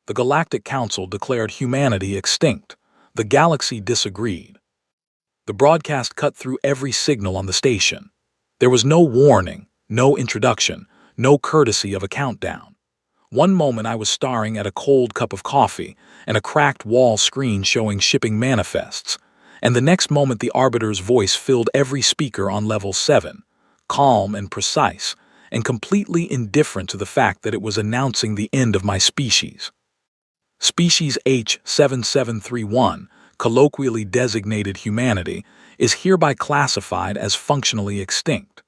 The Galactic Council declared humanity extinct. The galaxy disagreed. The broadcast cut through every signal on the station. There was no warning, no introduction, no courtesy of a countdown. One moment I was staring at a cold cup of coffee and a cracked wall screen showing shipping manifests, and the next moment the Arbiter's voice filled every speaker on level 7, calm and precise, and completely indifferent to the fact that it was announcing the end of my species. Species H7731, colloquially designated humanity, is hereby classified as functionally extinct.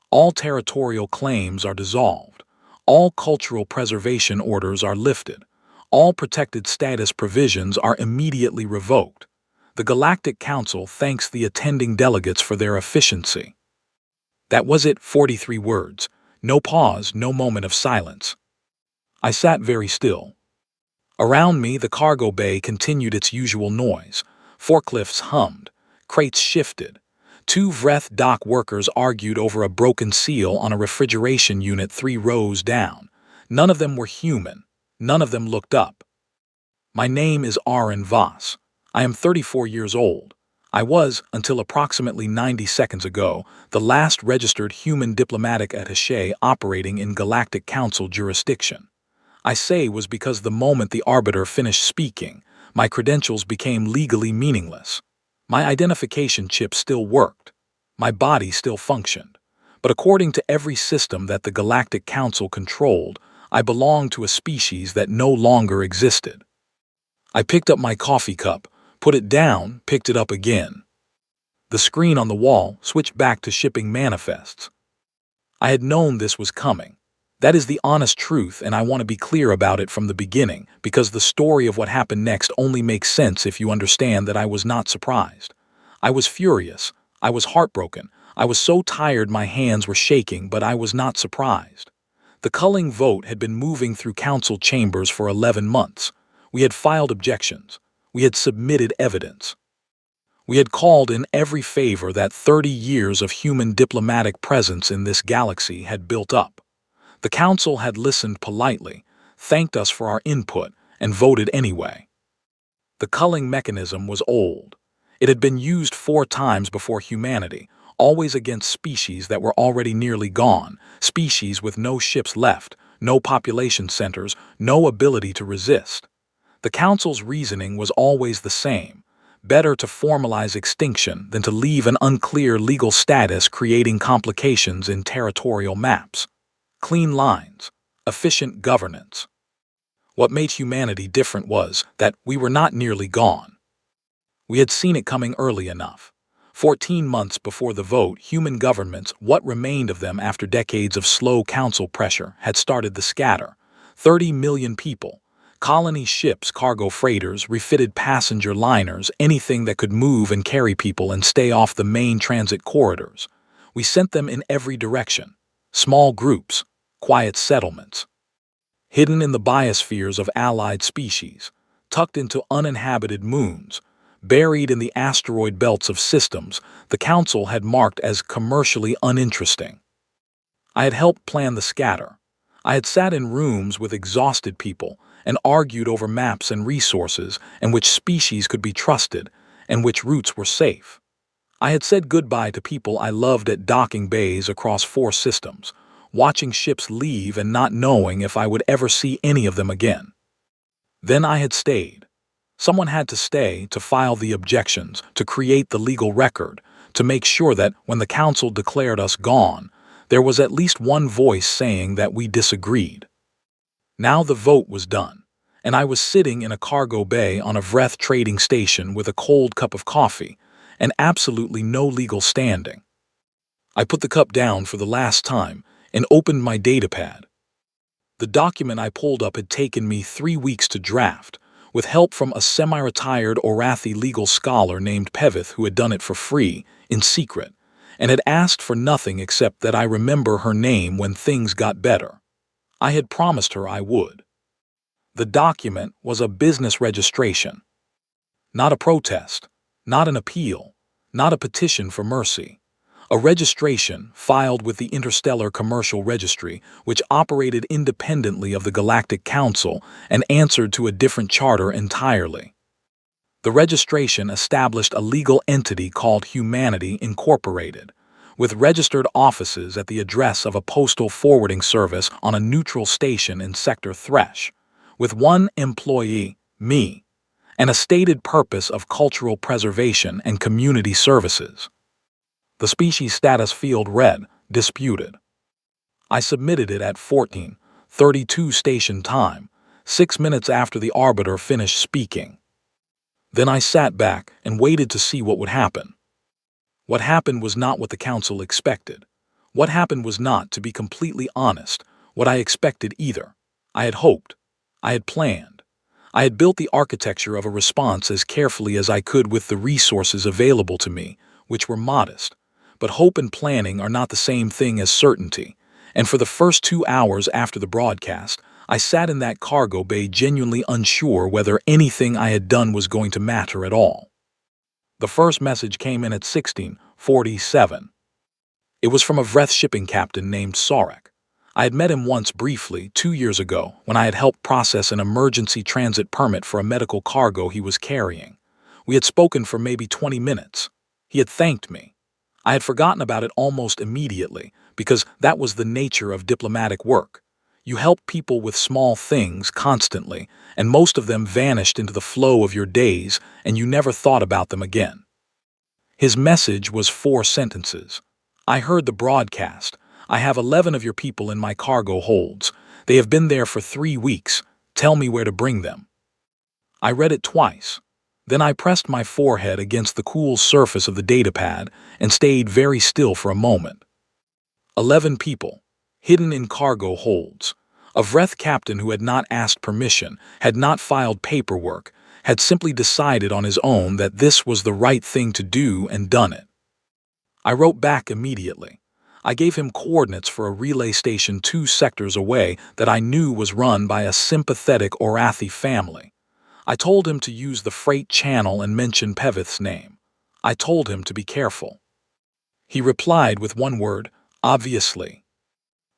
All territorial claims are dissolved. All cultural preservation orders are lifted. All protected status provisions are immediately revoked. The Galactic Council thanks the attending delegates for their efficiency. That was it, 43 words. No pause, no moment of silence. I sat very still. Around me, the cargo bay continued its usual noise. Forklifts hummed. Crates shifted. 2 Vreth dock workers argued over a broken seal on a refrigeration unit 3 rows down. None of them were human. None of them looked up. My name is Aaron Voss. I am 34 years old. I was, until approximately 90 seconds ago, the last registered human diplomatic attaché operating in Galactic Council jurisdiction. I say was because the moment the Arbiter finished speaking, my credentials became legally meaningless. My identification chip still worked. My body still functioned. But according to every system that the Galactic Council controlled, I belonged to a species that no longer existed. I picked up my coffee cup, put it down, picked it up again. The screen on the wall switched back to shipping manifests. I had known this was coming. That is the honest truth, and I want to be clear about it from the beginning, because the story of what happened next only makes sense if you understand that I was not surprised. I was furious. I was heartbroken. I was so tired my hands were shaking, but I was not surprised. The culling vote had been moving through council chambers for 11 months. We had filed objections. We had submitted evidence. We had called in every favor that 30 years of human diplomatic presence in this galaxy had built up. The council had listened politely, thanked us for our input, and voted anyway. The culling mechanism was old. It had been used 4 times before humanity, always against species that were already nearly gone, species with no ships left, no population centers, no ability to resist. The council's reasoning was always the same: better to formalize extinction than to leave an unclear legal status creating complications in territorial maps. Clean lines, efficient governance. What made humanity different was that we were not nearly gone. We had seen it coming early enough. 14 months before the vote, human governments, what remained of them after decades of slow council pressure, had started to scatter. 30 million people, colony ships, cargo freighters, refitted passenger liners, anything that could move and carry people and stay off the main transit corridors. We sent them in every direction. Small groups, quiet settlements. Hidden in the biospheres of allied species, tucked into uninhabited moons, buried in the asteroid belts of systems the Council had marked as commercially uninteresting. I had helped plan the scatter. I had sat in rooms with exhausted people and argued over maps and resources and which species could be trusted and which routes were safe. I had said goodbye to people I loved at docking bays across 4 systems, watching ships leave and not knowing if I would ever see any of them again. Then I had stayed. Someone had to stay to file the objections, to create the legal record, to make sure that when the council declared us gone, there was at least one voice saying that we disagreed. Now the vote was done, and I was sitting in a cargo bay on a Vreth trading station with a cold cup of coffee and absolutely no legal standing. I put the cup down for the last time and opened my datapad. The document I pulled up had taken me 3 weeks to draft, with help from a semi-retired Orathi legal scholar named Pevith who had done it for free, in secret, and had asked for nothing except that I remember her name when things got better. I had promised her I would. The document was a business registration. Not a protest, not an appeal, not a petition for mercy. A registration filed with the Interstellar Commercial Registry, which operated independently of the Galactic Council and answered to a different charter entirely. The registration established a legal entity called Humanity Incorporated, with registered offices at the address of a postal forwarding service on a neutral station in Sector Thresh, with one employee, me, and a stated purpose of cultural preservation and community services. The species status field read, disputed. I submitted it at 14:32 station time, 6 minutes after the arbiter finished speaking. Then I sat back and waited to see what would happen. What happened was not what the council expected. What happened was not, to be completely honest, what I expected either. I had hoped. I had planned. I had built the architecture of a response as carefully as I could with the resources available to me, which were modest. But hope and planning are not the same thing as certainty, and for the first 2 hours after the broadcast, I sat in that cargo bay genuinely unsure whether anything I had done was going to matter at all. The first message came in at 16:47. It was from a Vreth shipping captain named Sarek. I had met him once briefly 2 years ago when I had helped process an emergency transit permit for a medical cargo he was carrying. We had spoken for maybe 20 minutes. He had thanked me. I had forgotten about it almost immediately because that was the nature of diplomatic work. You help people with small things constantly, and most of them vanished into the flow of your days, and you never thought about them again. His message was 4 sentences. I heard the broadcast. I have 11 of your people in my cargo holds. They have been there for 3 weeks. Tell me where to bring them. I read it twice. Then I pressed my forehead against the cool surface of the datapad and stayed very still for a moment. 11 people, hidden in cargo holds. A Vreth captain who had not asked permission, had not filed paperwork, had simply decided on his own that this was the right thing to do and done it. I wrote back immediately. I gave him coordinates for a relay station 2 sectors away that I knew was run by a sympathetic Orathi family. I told him to use the freight channel and mention Pevith's name. I told him to be careful. He replied with one word, obviously.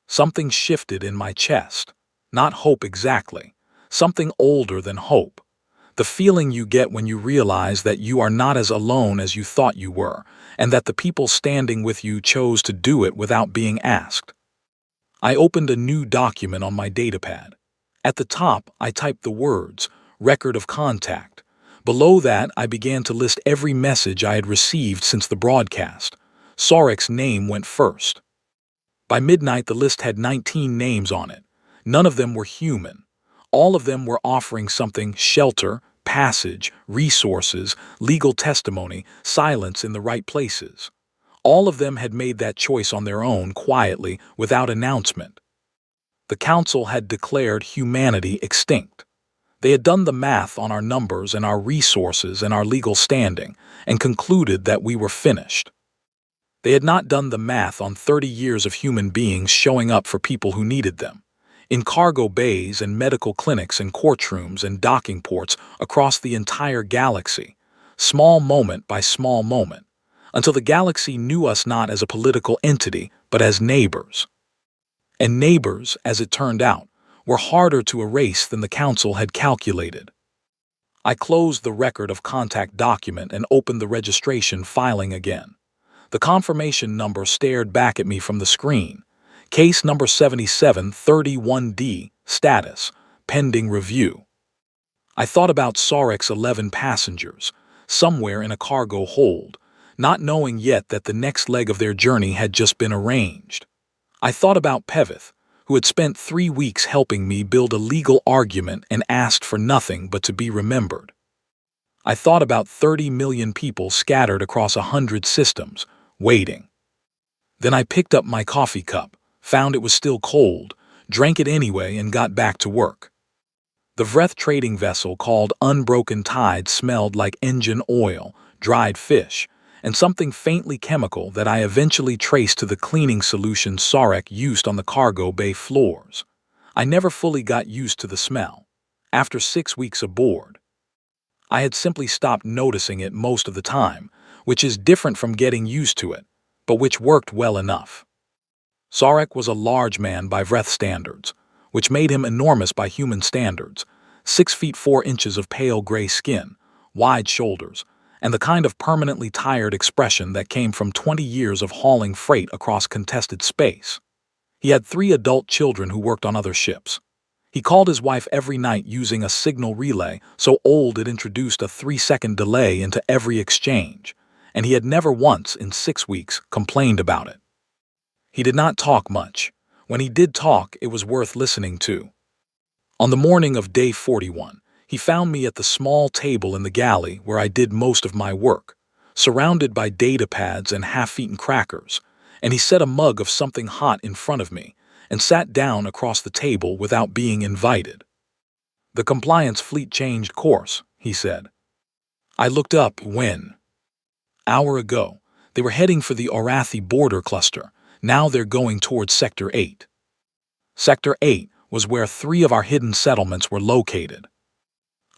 Something shifted in my chest. Not hope exactly. Something older than hope. The feeling you get when you realize that you are not as alone as you thought you were, and that the people standing with you chose to do it without being asked. I opened a new document on my datapad. At the top, I typed the words, record of contact. Below that, I began to list every message I had received since the broadcast. Sarek's name went first. By midnight, the list had 19 names on it. None of them were human. All of them were offering something: shelter, passage, resources, legal testimony, silence in the right places. All of them had made that choice on their own, quietly, without announcement. The council had declared humanity extinct. They had done the math on our numbers and our resources and our legal standing, and concluded that we were finished. They had not done the math on 30 years of human beings showing up for people who needed them, in cargo bays and medical clinics and courtrooms and docking ports across the entire galaxy, small moment by small moment, until the galaxy knew us not as a political entity, but as neighbors. And neighbors, as it turned out, were harder to erase than the council had calculated. I closed the record of contact document and opened the registration filing again. The confirmation number stared back at me from the screen. Case number 7731D, status, pending review. I thought about Sarek's 11 passengers, somewhere in a cargo hold, not knowing yet that the next leg of their journey had just been arranged. I thought about Pevith, who had spent 3 weeks helping me build a legal argument and asked for nothing but to be remembered. I thought about 30 million people scattered across 100 systems, waiting. Then I picked up my coffee cup, found it was still cold, drank it anyway, and got back to work. The Vreth trading vessel called Unbroken Tide smelled like engine oil, dried fish, and something faintly chemical that I eventually traced to the cleaning solution Sarek used on the cargo bay floors. I never fully got used to the smell. After 6 weeks aboard, I had simply stopped noticing it most of the time, which is different from getting used to it. but which worked well enough. Sarek was a large man by Vreth standards, which made him enormous by human standards, 6 feet 4 inches of pale gray skin, wide shoulders, and the kind of permanently tired expression that came from 20 years of hauling freight across contested space. He had 3 adult children who worked on other ships. He called his wife every night using a signal relay so old it introduced a 3-second delay into every exchange, and he had never once in 6 weeks complained about it. He did not talk much. When he did talk, it was worth listening to. On the morning of day 41, he found me at the small table in the galley where I did most of my work, surrounded by data pads and half-eaten crackers, and he set a mug of something hot in front of me and sat down across the table without being invited. "The compliance fleet changed course," he said. I looked up. When? Hour ago. They were heading for the Orathi border cluster. Now they're going towards Sector 8. Sector 8 was where 3 of our hidden settlements were located.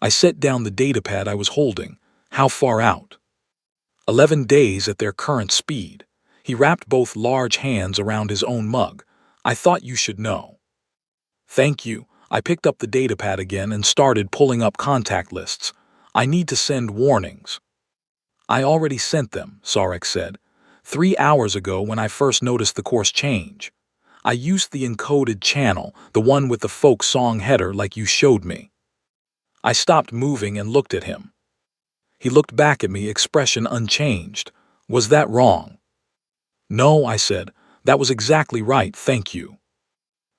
I set down the datapad I was holding. How far out? 11 days at their current speed. He wrapped both large hands around his own mug. I thought you should know. Thank you. I picked up the datapad again and started pulling up contact lists. I need to send warnings. I already sent them, Sarek said. 3 hours ago when I first noticed the course change. I used the encoded channel, the one with the folk song header like you showed me. I stopped moving and looked at him. He looked back at me, expression unchanged. Was that wrong? No, I said. That was exactly right, thank you.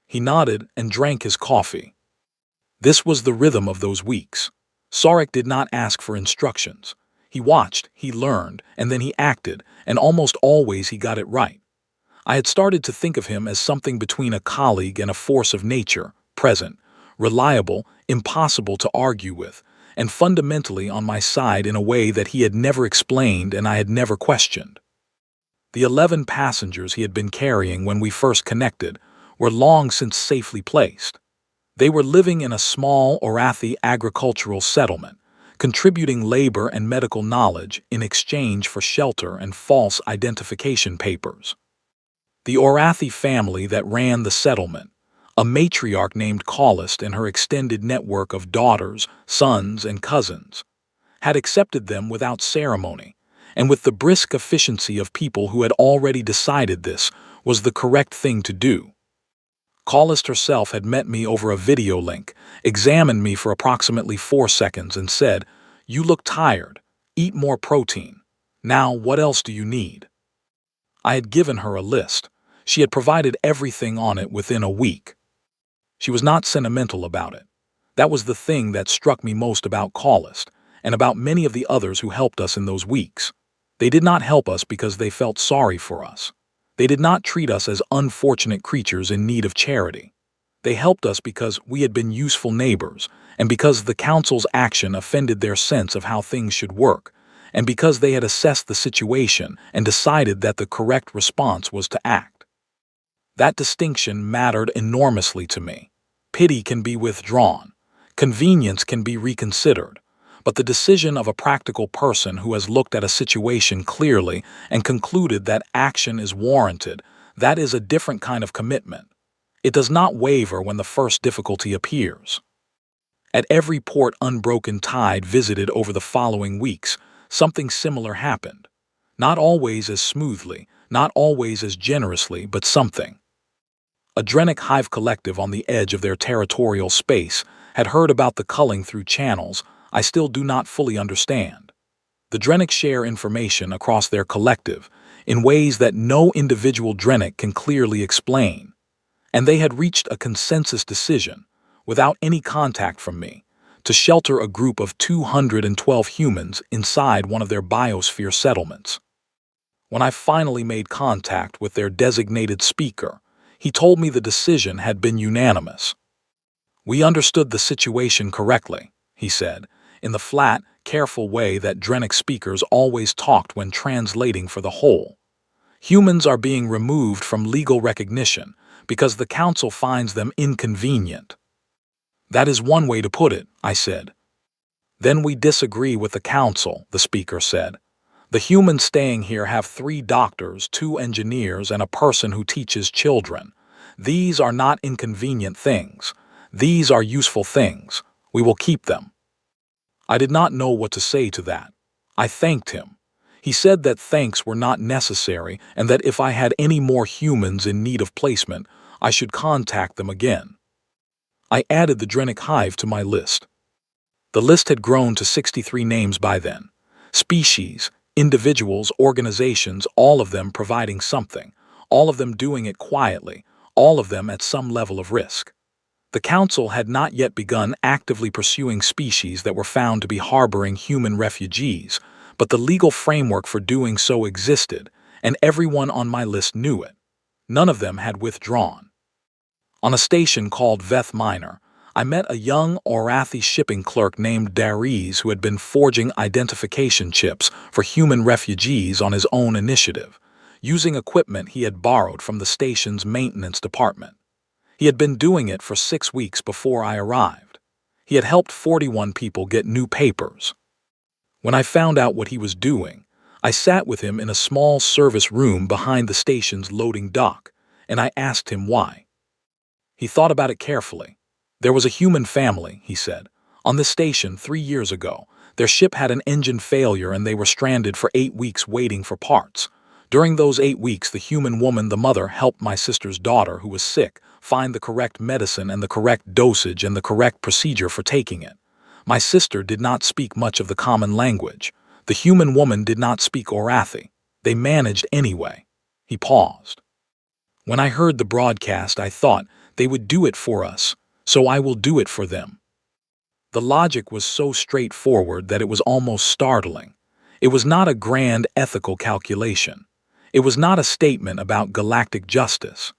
He nodded and drank his coffee. This was the rhythm of those weeks. Sarek did not ask for instructions. He watched, he learned, and then he acted, and almost always he got it right. I had started to think of him as something between a colleague and a force of nature, present, reliable, impossible to argue with, and fundamentally on my side in a way that he had never explained and I had never questioned. The 11 passengers he had been carrying when we first connected were long since safely placed. They were living in a small Orathi agricultural settlement, contributing labor and medical knowledge in exchange for shelter and false identification papers. The Orathi family that ran the settlement, a matriarch named Kallist and her extended network of daughters, sons, and cousins, had accepted them without ceremony, and with the brisk efficiency of people who had already decided this was the correct thing to do. Kallist herself had met me over a video link, examined me for approximately 4 seconds and said, "You look tired. Eat more protein. Now, what else do you need?" I had given her a list. She had provided everything on it within a week. She was not sentimental about it. That was the thing that struck me most about Kallist, and about many of the others who helped us in those weeks. They did not help us because they felt sorry for us. They did not treat us as unfortunate creatures in need of charity. They helped us because we had been useful neighbors, and because the Council's action offended their sense of how things should work, and because they had assessed the situation and decided that the correct response was to act. That distinction mattered enormously to me. Pity can be withdrawn. Convenience can be reconsidered. But the decision of a practical person who has looked at a situation clearly and concluded that action is warranted, that is a different kind of commitment. It does not waver when the first difficulty appears. At every port Unbroken Tide visited over the following weeks, something similar happened. Not always as smoothly, not always as generously, but something. A Drenic hive collective on the edge of their territorial space had heard about the culling through channels I still do not fully understand. The Drenic share information across their collective in ways that no individual Drenic can clearly explain, and they had reached a consensus decision, without any contact from me, to shelter a group of 212 humans inside one of their biosphere settlements. When I finally made contact with their designated speaker, he told me the decision had been unanimous. "We understood the situation correctly," he said, in the flat, careful way that Drenic speakers always talked when translating for the whole. "Humans are being removed from legal recognition because the Council finds them inconvenient." "That is one way to put it," I said. "Then we disagree with the Council," the speaker said. The humans staying here have 3 doctors, 2 engineers, and a person who teaches children. These are not inconvenient things. These are useful things. We will keep them." I did not know what to say to that. I thanked him. He said that thanks were not necessary and that if I had any more humans in need of placement, I should contact them again. I added the Drenic hive to my list. The list had grown to 63 names by then. Species, individuals, organizations, all of them providing something, all of them doing it quietly, all of them at some level of risk. The Council had not yet begun actively pursuing species that were found to be harboring human refugees, but the legal framework for doing so existed, and everyone on my list knew it. None of them had withdrawn. On a station called Veth Minor, I met a young Orathi shipping clerk named Dariz who had been forging identification chips for human refugees on his own initiative, using equipment he had borrowed from the station's maintenance department. He had been doing it for 6 weeks before I arrived. He had helped 41 people get new papers. When I found out what he was doing, I sat with him in a small service room behind the station's loading dock, and I asked him why. He thought about it carefully. "There was a human family," he said, "on this station 3 years ago. Their ship had an engine failure and they were stranded for 8 weeks waiting for parts. During those 8 weeks, the human woman, the mother, helped my sister's daughter, who was sick, find the correct medicine and the correct dosage and the correct procedure for taking it. My sister did not speak much of the common language. The human woman did not speak Orathi. They managed anyway." He paused. "When I heard the broadcast, I thought, they would do it for us, so I will do it for them." The logic was so straightforward that it was almost startling. It was not a grand ethical calculation. It was not a statement about galactic justice.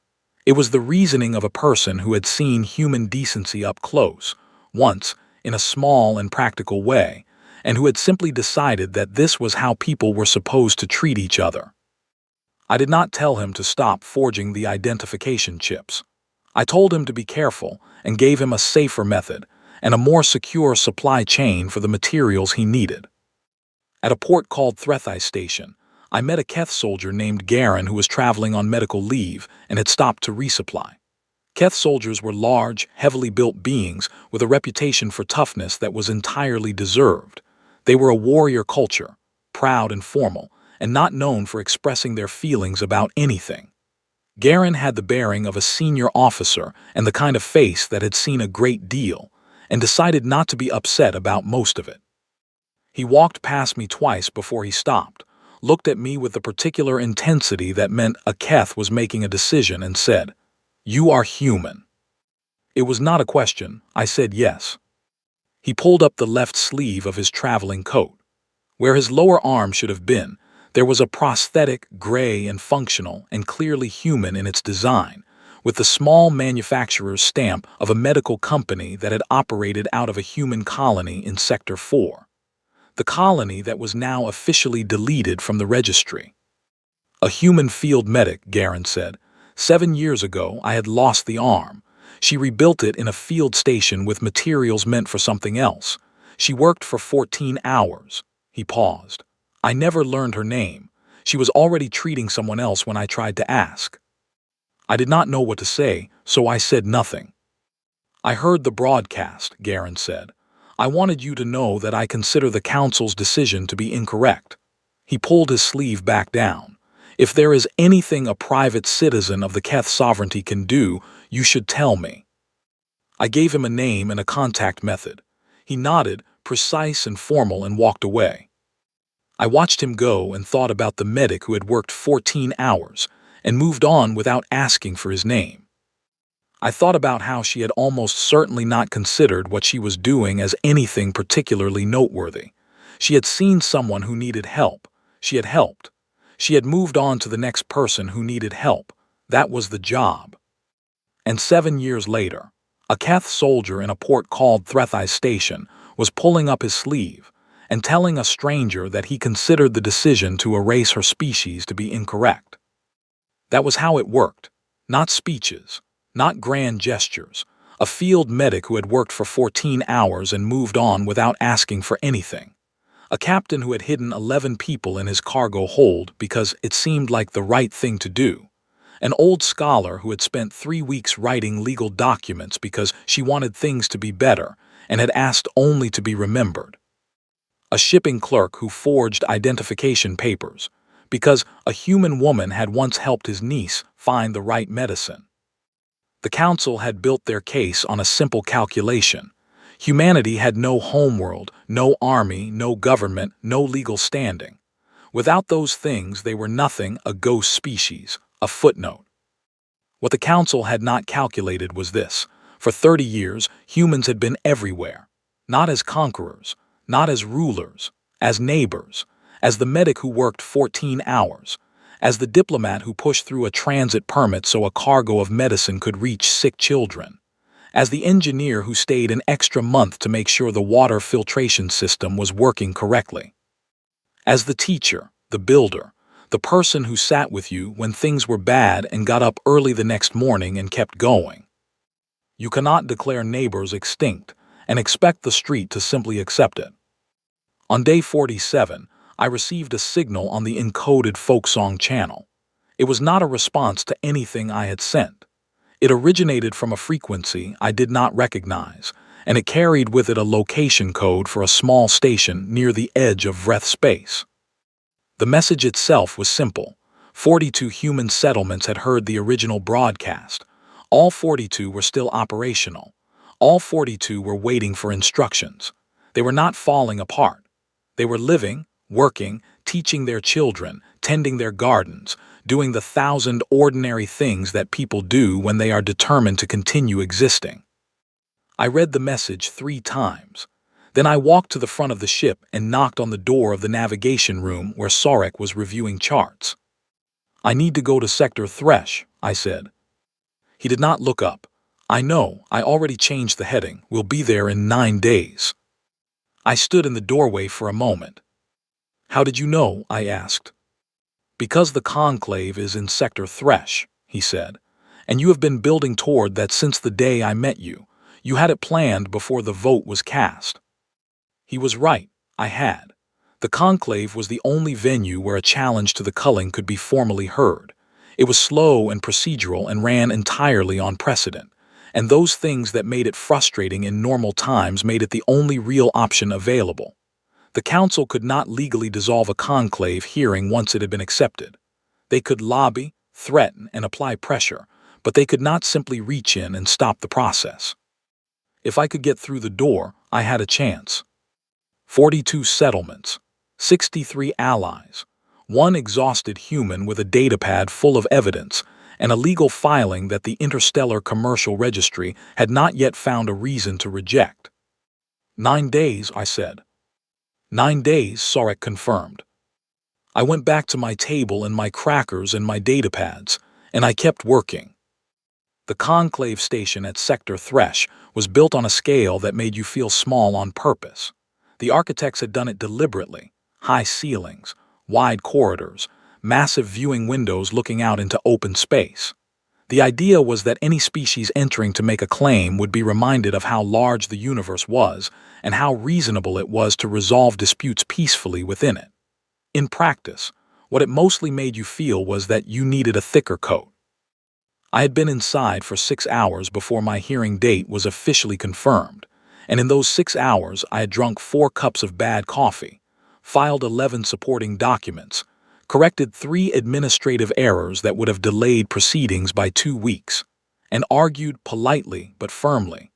It was the reasoning of a person who had seen human decency up close, once, in a small and practical way, and who had simply decided that this was how people were supposed to treat each other. I did not tell him to stop forging the identification chips. I told him to be careful and gave him a safer method and a more secure supply chain for the materials he needed. At a port called Threthai Station, I met a Keth soldier named Garen who was traveling on medical leave and had stopped to resupply. Keth soldiers were large, heavily built beings with a reputation for toughness that was entirely deserved. They were a warrior culture, proud and formal, and not known for expressing their feelings about anything. Garen had the bearing of a senior officer and the kind of face that had seen a great deal, and decided not to be upset about most of it. He walked past me twice before he stopped, looked at me with the particular intensity that meant a Keth was making a decision, and said, "You are human." It was not a question. I said yes. He pulled up the left sleeve of his traveling coat. Where his lower arm should have been, there was a prosthetic, gray and functional, and clearly human in its design, with the small manufacturer's stamp of a medical company that had operated out of a human colony in Sector 4. The colony that was now officially deleted from the registry. "A human field medic," Garen said. "7 years ago, I had lost the arm. She rebuilt it in a field station with materials meant for something else. She worked for 14 hours. He paused. "I never learned her name. She was already treating someone else when I tried to ask." I did not know what to say, so I said nothing. "I heard the broadcast," Garen said. "I wanted you to know that I consider the Council's decision to be incorrect." He pulled his sleeve back down. "If there is anything a private citizen of the Keth sovereignty can do, you should tell me." I gave him a name and a contact method. He nodded, precise and formal, and walked away. I watched him go and thought about the medic who had worked 14 hours and moved on without asking for his name. I thought about how she had almost certainly not considered what she was doing as anything particularly noteworthy. She had seen someone who needed help. She had helped. She had moved on to the next person who needed help. That was the job. And 7 years later, a Keth soldier in a port called Threthai Station was pulling up his sleeve and telling a stranger that he considered the decision to erase her species to be incorrect. That was how it worked. Not speeches, not grand gestures. A field medic who had worked for 14 hours and moved on without asking for anything. A captain who had hidden 11 people in his cargo hold because it seemed like the right thing to do. An old scholar who had spent 3 weeks writing legal documents because she wanted things to be better and had asked only to be remembered. A shipping clerk who forged identification papers because a human woman had once helped his niece find the right medicine. The council had built their case on a simple calculation. Humanity had no homeworld, no army, no government, no legal standing. Without those things, they were nothing, a ghost species, a footnote. What the council had not calculated was this. For 30 years, humans had been everywhere. Not as conquerors, not as rulers, as neighbors, as the medic who worked 14 hours, as the diplomat who pushed through a transit permit so a cargo of medicine could reach sick children, as the engineer who stayed an extra month to make sure the water filtration system was working correctly, as the teacher, the builder, the person who sat with you when things were bad and got up early the next morning and kept going. You cannot declare neighbors extinct and expect the street to simply accept it. On day 47, I received a signal on the encoded folk song channel. It was not a response to anything I had sent. It originated from a frequency I did not recognize, and it carried with it a location code for a small station near the edge of Vreth space. The message itself was simple. 42 human settlements had heard the original broadcast. All 42 were still operational. All 42 were waiting for instructions. They were not falling apart. They were living, working, teaching their children, tending their gardens, doing the 1,000 ordinary things that people do when they are determined to continue existing. I read the message 3 times. Then I walked to the front of the ship and knocked on the door of the navigation room where Sarek was reviewing charts. "I need to go to Sector Thresh," I said. He did not look up. "I know, I already changed the heading. We'll be there in 9 days. I stood in the doorway for a moment. "How did you know?" I asked. "Because the conclave is in Sector Thresh," he said, "and you have been building toward that since the day I met you. You had it planned before the vote was cast." He was right, I had. The conclave was the only venue where a challenge to the culling could be formally heard. It was slow and procedural and ran entirely on precedent, and those things that made it frustrating in normal times made it the only real option available. The council could not legally dissolve a conclave hearing once it had been accepted. They could lobby, threaten, and apply pressure, but they could not simply reach in and stop the process. If I could get through the door, I had a chance. 42 settlements, 63 allies, 1 exhausted human with a datapad full of evidence, and a legal filing that the Interstellar Commercial Registry had not yet found a reason to reject. 9 days, I said. 9 days, Sarek confirmed. I went back to my table and my crackers and my datapads, and I kept working. The conclave station at Sector Thresh was built on a scale that made you feel small on purpose. The architects had done it deliberately. High ceilings, wide corridors, massive viewing windows looking out into open space. The idea was that any species entering to make a claim would be reminded of how large the universe was and how reasonable it was to resolve disputes peacefully within it. In practice, what it mostly made you feel was that you needed a thicker coat. I had been inside for 6 hours before my hearing date was officially confirmed, and in those 6 hours I had drunk 4 cups of bad coffee, filed 11 supporting documents, corrected 3 administrative errors that would have delayed proceedings by 2 weeks, and argued politely but firmly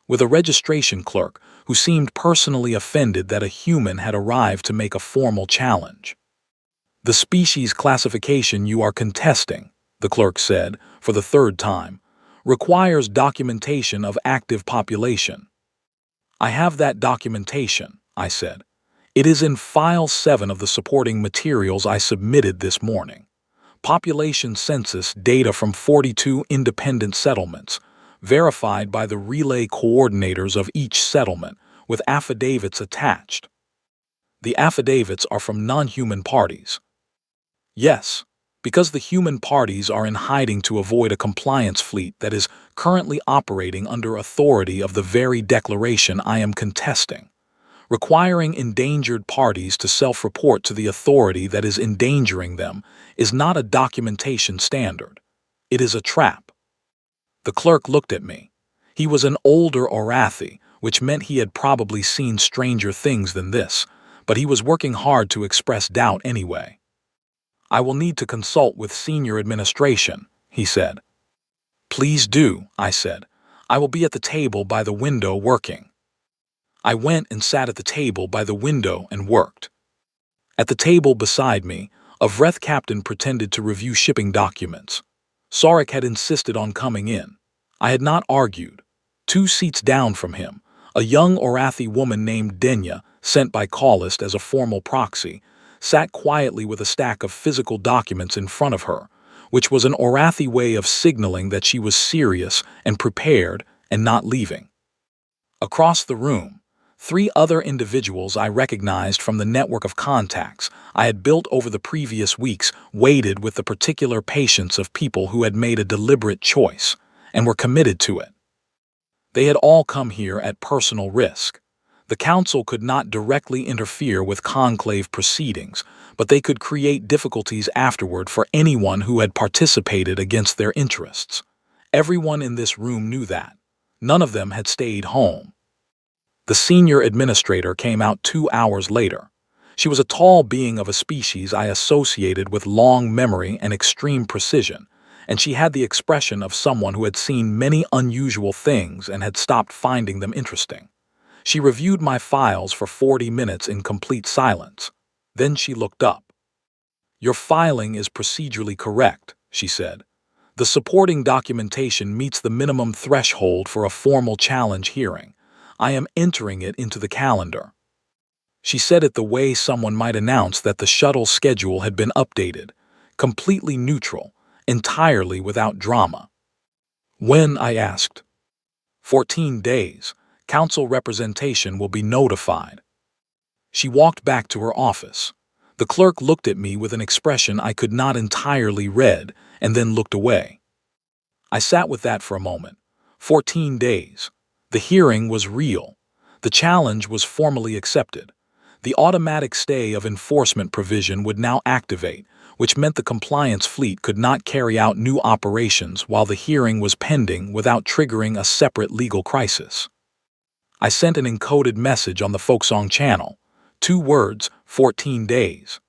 with a registration clerk who seemed personally offended that a human had arrived to make a formal challenge. "The species classification you are contesting," the clerk said for the 3rd time, "requires documentation of active population." "I have that documentation," I said. "It is in File 7 of the supporting materials I submitted this morning. Population census data from 42 independent settlements, verified by the relay coordinators of each settlement, with affidavits attached. The affidavits are from non-human parties." "Yes, because the human parties are in hiding to avoid a compliance fleet that is currently operating under authority of the very declaration I am contesting. Requiring endangered parties to self-report to the authority that is endangering them is not a documentation standard. It is a trap. The clerk looked at me. He was an older Orathi, which meant he had probably seen stranger things than this, but he was working hard to express doubt anyway. "I will need to consult with senior administration," he said. "Please do," I said. "I will be at the table by the window working." I went and sat at the table by the window and worked. At the table beside me, a Vreth captain pretended to review shipping documents. Sarek had insisted on coming in. I had not argued. 2 seats down from him, a young Orathi woman named Denya, sent by Callist as a formal proxy, sat quietly with a stack of physical documents in front of her, which was an Orathi way of signaling that she was serious and prepared and not leaving. Across the room, 3 other individuals I recognized from the network of contacts I had built over the previous weeks waited with the particular patience of people who had made a deliberate choice and were committed to it. They had all come here at personal risk. The Council could not directly interfere with conclave proceedings, but they could create difficulties afterward for anyone who had participated against their interests. Everyone in this room knew that. None of them had stayed home. The senior administrator came out 2 hours later. She was a tall being of a species I associated with long memory and extreme precision, and she had the expression of someone who had seen many unusual things and had stopped finding them interesting. She reviewed my files for 40 minutes in complete silence. Then she looked up. "Your filing is procedurally correct," she said. "The supporting documentation meets the minimum threshold for a formal challenge hearing. I am entering it into the calendar." She said it the way someone might announce that the shuttle schedule had been updated, completely neutral, entirely without drama. "When?" I asked. 14 days. Council representation will be notified." She walked back to her office. The clerk looked at me with an expression I could not entirely read and then looked away. I sat with that for a moment. 14 days. The hearing was real. The challenge was formally accepted. The automatic stay of enforcement provision would now activate, which meant the compliance fleet could not carry out new operations while the hearing was pending without triggering a separate legal crisis. I sent an encoded message on the Folksong channel. 2 words, 14 days.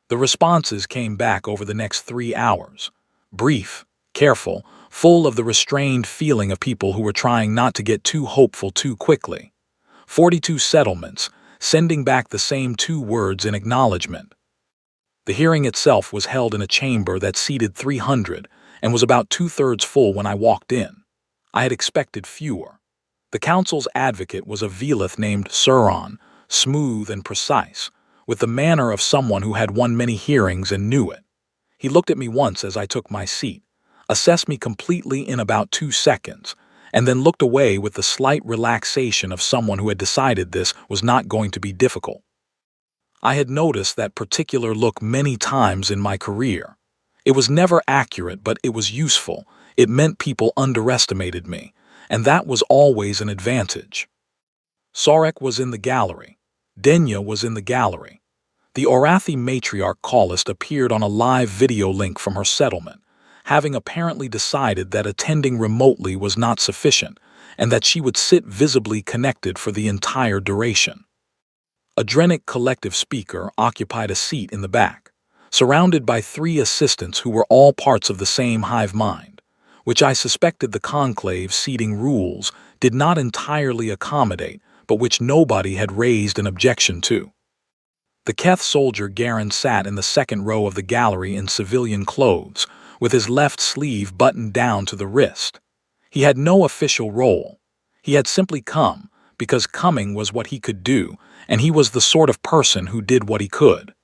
The responses came back over the next 3 hours. Brief, careful, full of the restrained feeling of people who were trying not to get too hopeful too quickly. 42 settlements, sending back the same 2 words in acknowledgement. The hearing itself was held in a chamber that seated 300 and was about 2/3 full when I walked in. I had expected fewer. The council's advocate was a Velith named Suron, smooth and precise, with the manner of someone who had won many hearings and knew it. He looked at me once as I took my seat, assessed me completely in about 2 seconds, and then looked away with the slight relaxation of someone who had decided this was not going to be difficult. I had noticed that particular look many times in my career. It was never accurate, but it was useful. It meant people underestimated me, and that was always an advantage. Sarek was in the gallery. Denya was in the gallery. The Orathi matriarch Callist appeared on a live video link from her settlement, having apparently decided that attending remotely was not sufficient and that she would sit visibly connected for the entire duration. A Drenic collective speaker occupied a seat in the back, surrounded by 3 assistants who were all parts of the same hive mind, which I suspected the conclave seating rules did not entirely accommodate, but which nobody had raised an objection to. The Keth soldier Garen sat in the second row of the gallery in civilian clothes, with his left sleeve buttoned down to the wrist. He had no official role. He had simply come, because coming was what he could do, and he was the sort of person who did what he could.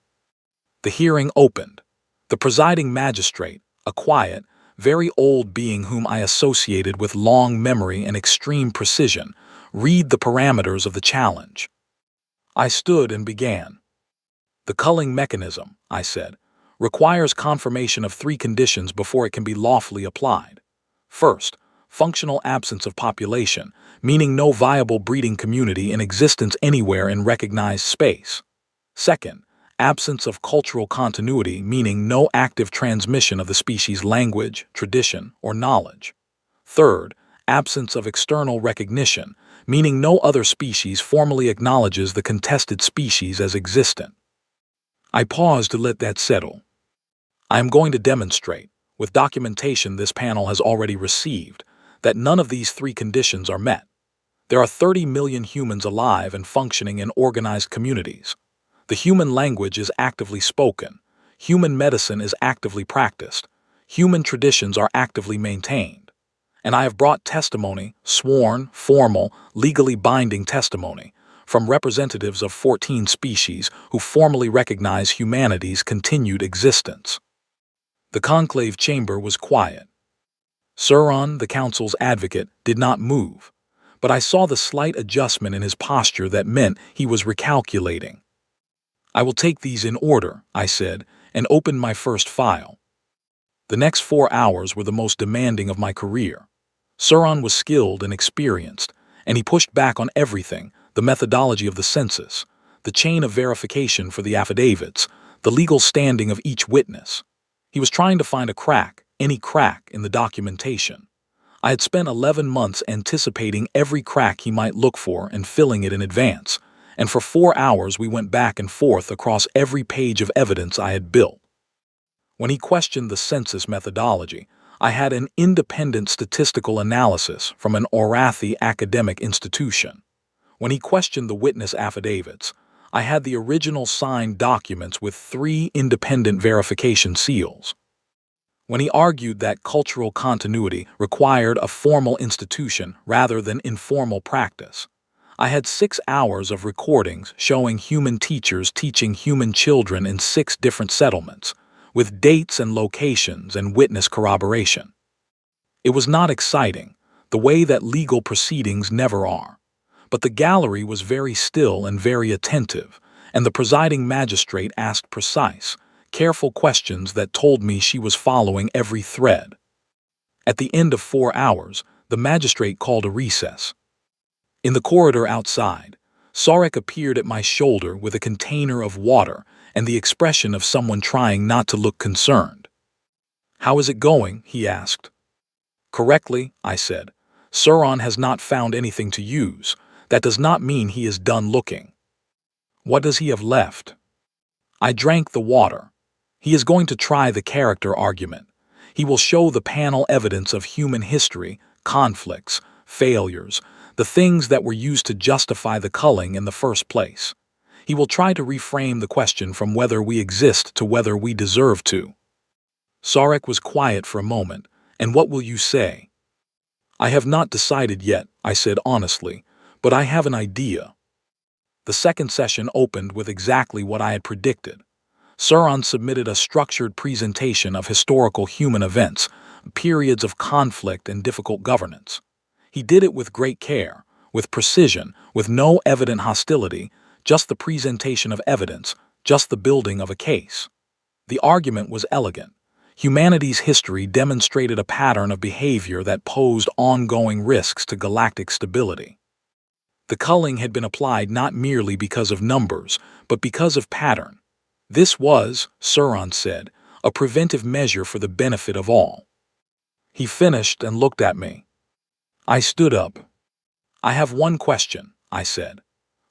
The hearing opened. The presiding magistrate, a quiet, very old being whom I associated with long memory and extreme precision, read the parameters of the challenge. I stood and began. "The culling mechanism," I said, "requires confirmation of 3 conditions before it can be lawfully applied. First, Functional absence of population, meaning no viable breeding community in existence anywhere in recognized space. Second, absence of cultural continuity, meaning no active transmission of the species' language, tradition, or knowledge. Third, absence of external recognition, meaning no other species formally acknowledges the contested species as existent. I paused to let that settle. I am going to demonstrate, with documentation this panel has already received, that none of these three conditions are met. There are 30 million humans alive and functioning in organized communities. The human language is actively spoken. Human medicine is actively practiced. Human traditions are actively maintained. And I have brought testimony, sworn, formal, legally binding testimony, from representatives of 14 species who formally recognize humanity's continued existence. The conclave chamber was quiet. Suron, the council's advocate, did not move, but I saw the slight adjustment in his posture that meant he was recalculating. I will take these in order, I said, and opened my first file. The next 4 hours were the most demanding of my career. Suron was skilled and experienced, and he pushed back on everything: the methodology of the census, the chain of verification for the affidavits, the legal standing of each witness. He was trying to find a crack, any crack, in the documentation. I had spent 11 months anticipating every crack he might look for and filling it in advance, and for 4 hours we went back and forth across every page of evidence I had built. When he questioned the census methodology, I had an independent statistical analysis from an Orathi academic institution. When he questioned the witness affidavits, I had the original signed documents with 3 independent verification seals. When he argued that cultural continuity required a formal institution rather than informal practice, I had 6 hours of recordings showing human teachers teaching human children in 6 different settlements, with dates and locations and witness corroboration. It was not exciting, the way that legal proceedings never are, but the gallery was very still and very attentive, and the presiding magistrate asked precise, careful questions that told me she was following every thread. At the end of 4 hours, the magistrate called a recess. In the corridor outside, Sarek appeared at my shoulder with a container of water and the expression of someone trying not to look concerned. "How is it going?" he asked. "Correctly," I said. "Suron has not found anything to use. That does not mean he is done looking." "What does he have left?" I drank the water. "He is going to try the character argument. He will show the panel evidence of human history, conflicts, failures, the things that were used to justify the culling in the first place. He will try to reframe the question from whether we exist to whether we deserve to." Sarek was quiet for a moment. "And what will you say?" "I have not decided yet," I said honestly, "but I have an idea." The second session opened with exactly what I had predicted. Suron submitted a structured presentation of historical human events, periods of conflict and difficult governance. He did it with great care, with precision, with no evident hostility, just the presentation of evidence, just the building of a case. The argument was elegant. Humanity's history demonstrated a pattern of behavior that posed ongoing risks to galactic stability. The culling had been applied not merely because of numbers, but because of pattern. This was, Suron said, a preventive measure for the benefit of all. He finished and looked at me. I stood up. "I have one question," I said.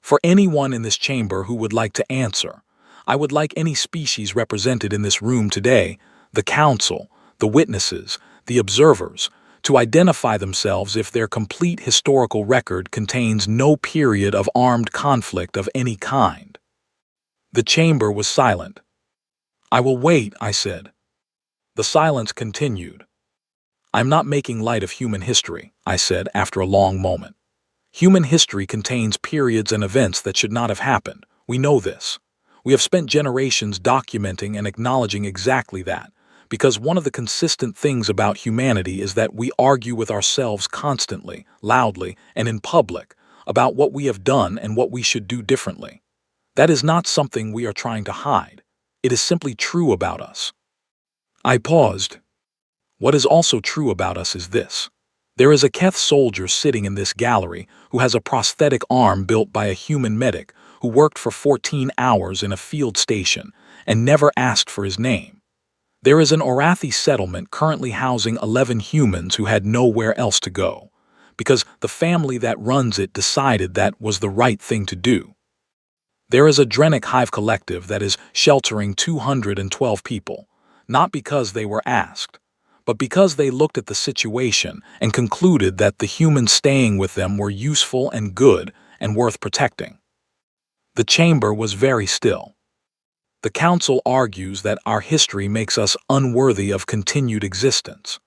"For anyone in this chamber who would like to answer. I would like any species represented in this room today, the council, the witnesses, the observers, to identify themselves if their complete historical record contains no period of armed conflict of any kind." The chamber was silent. "I will wait," I said. The silence continued. "I'm not making light of human history," I said after a long moment. "Human history contains periods and events that should not have happened. We know this. We have spent generations documenting and acknowledging exactly that, because one of the consistent things about humanity is that we argue with ourselves constantly, loudly, and in public about what we have done and what we should do differently. That is not something we are trying to hide. It is simply true about us." I paused. "What is also true about us is this. There is a Keth soldier sitting in this gallery who has a prosthetic arm built by a human medic who worked for 14 hours in a field station and never asked for his name. There is an Orathi settlement currently housing 11 humans who had nowhere else to go, because the family that runs it decided that was the right thing to do. There is a Drenic Hive collective that is sheltering 212 people, not because they were asked, but because they looked at the situation and concluded that the humans staying with them were useful and good and worth protecting. The chamber was very still. The council argues that our history makes us unworthy of continued existence.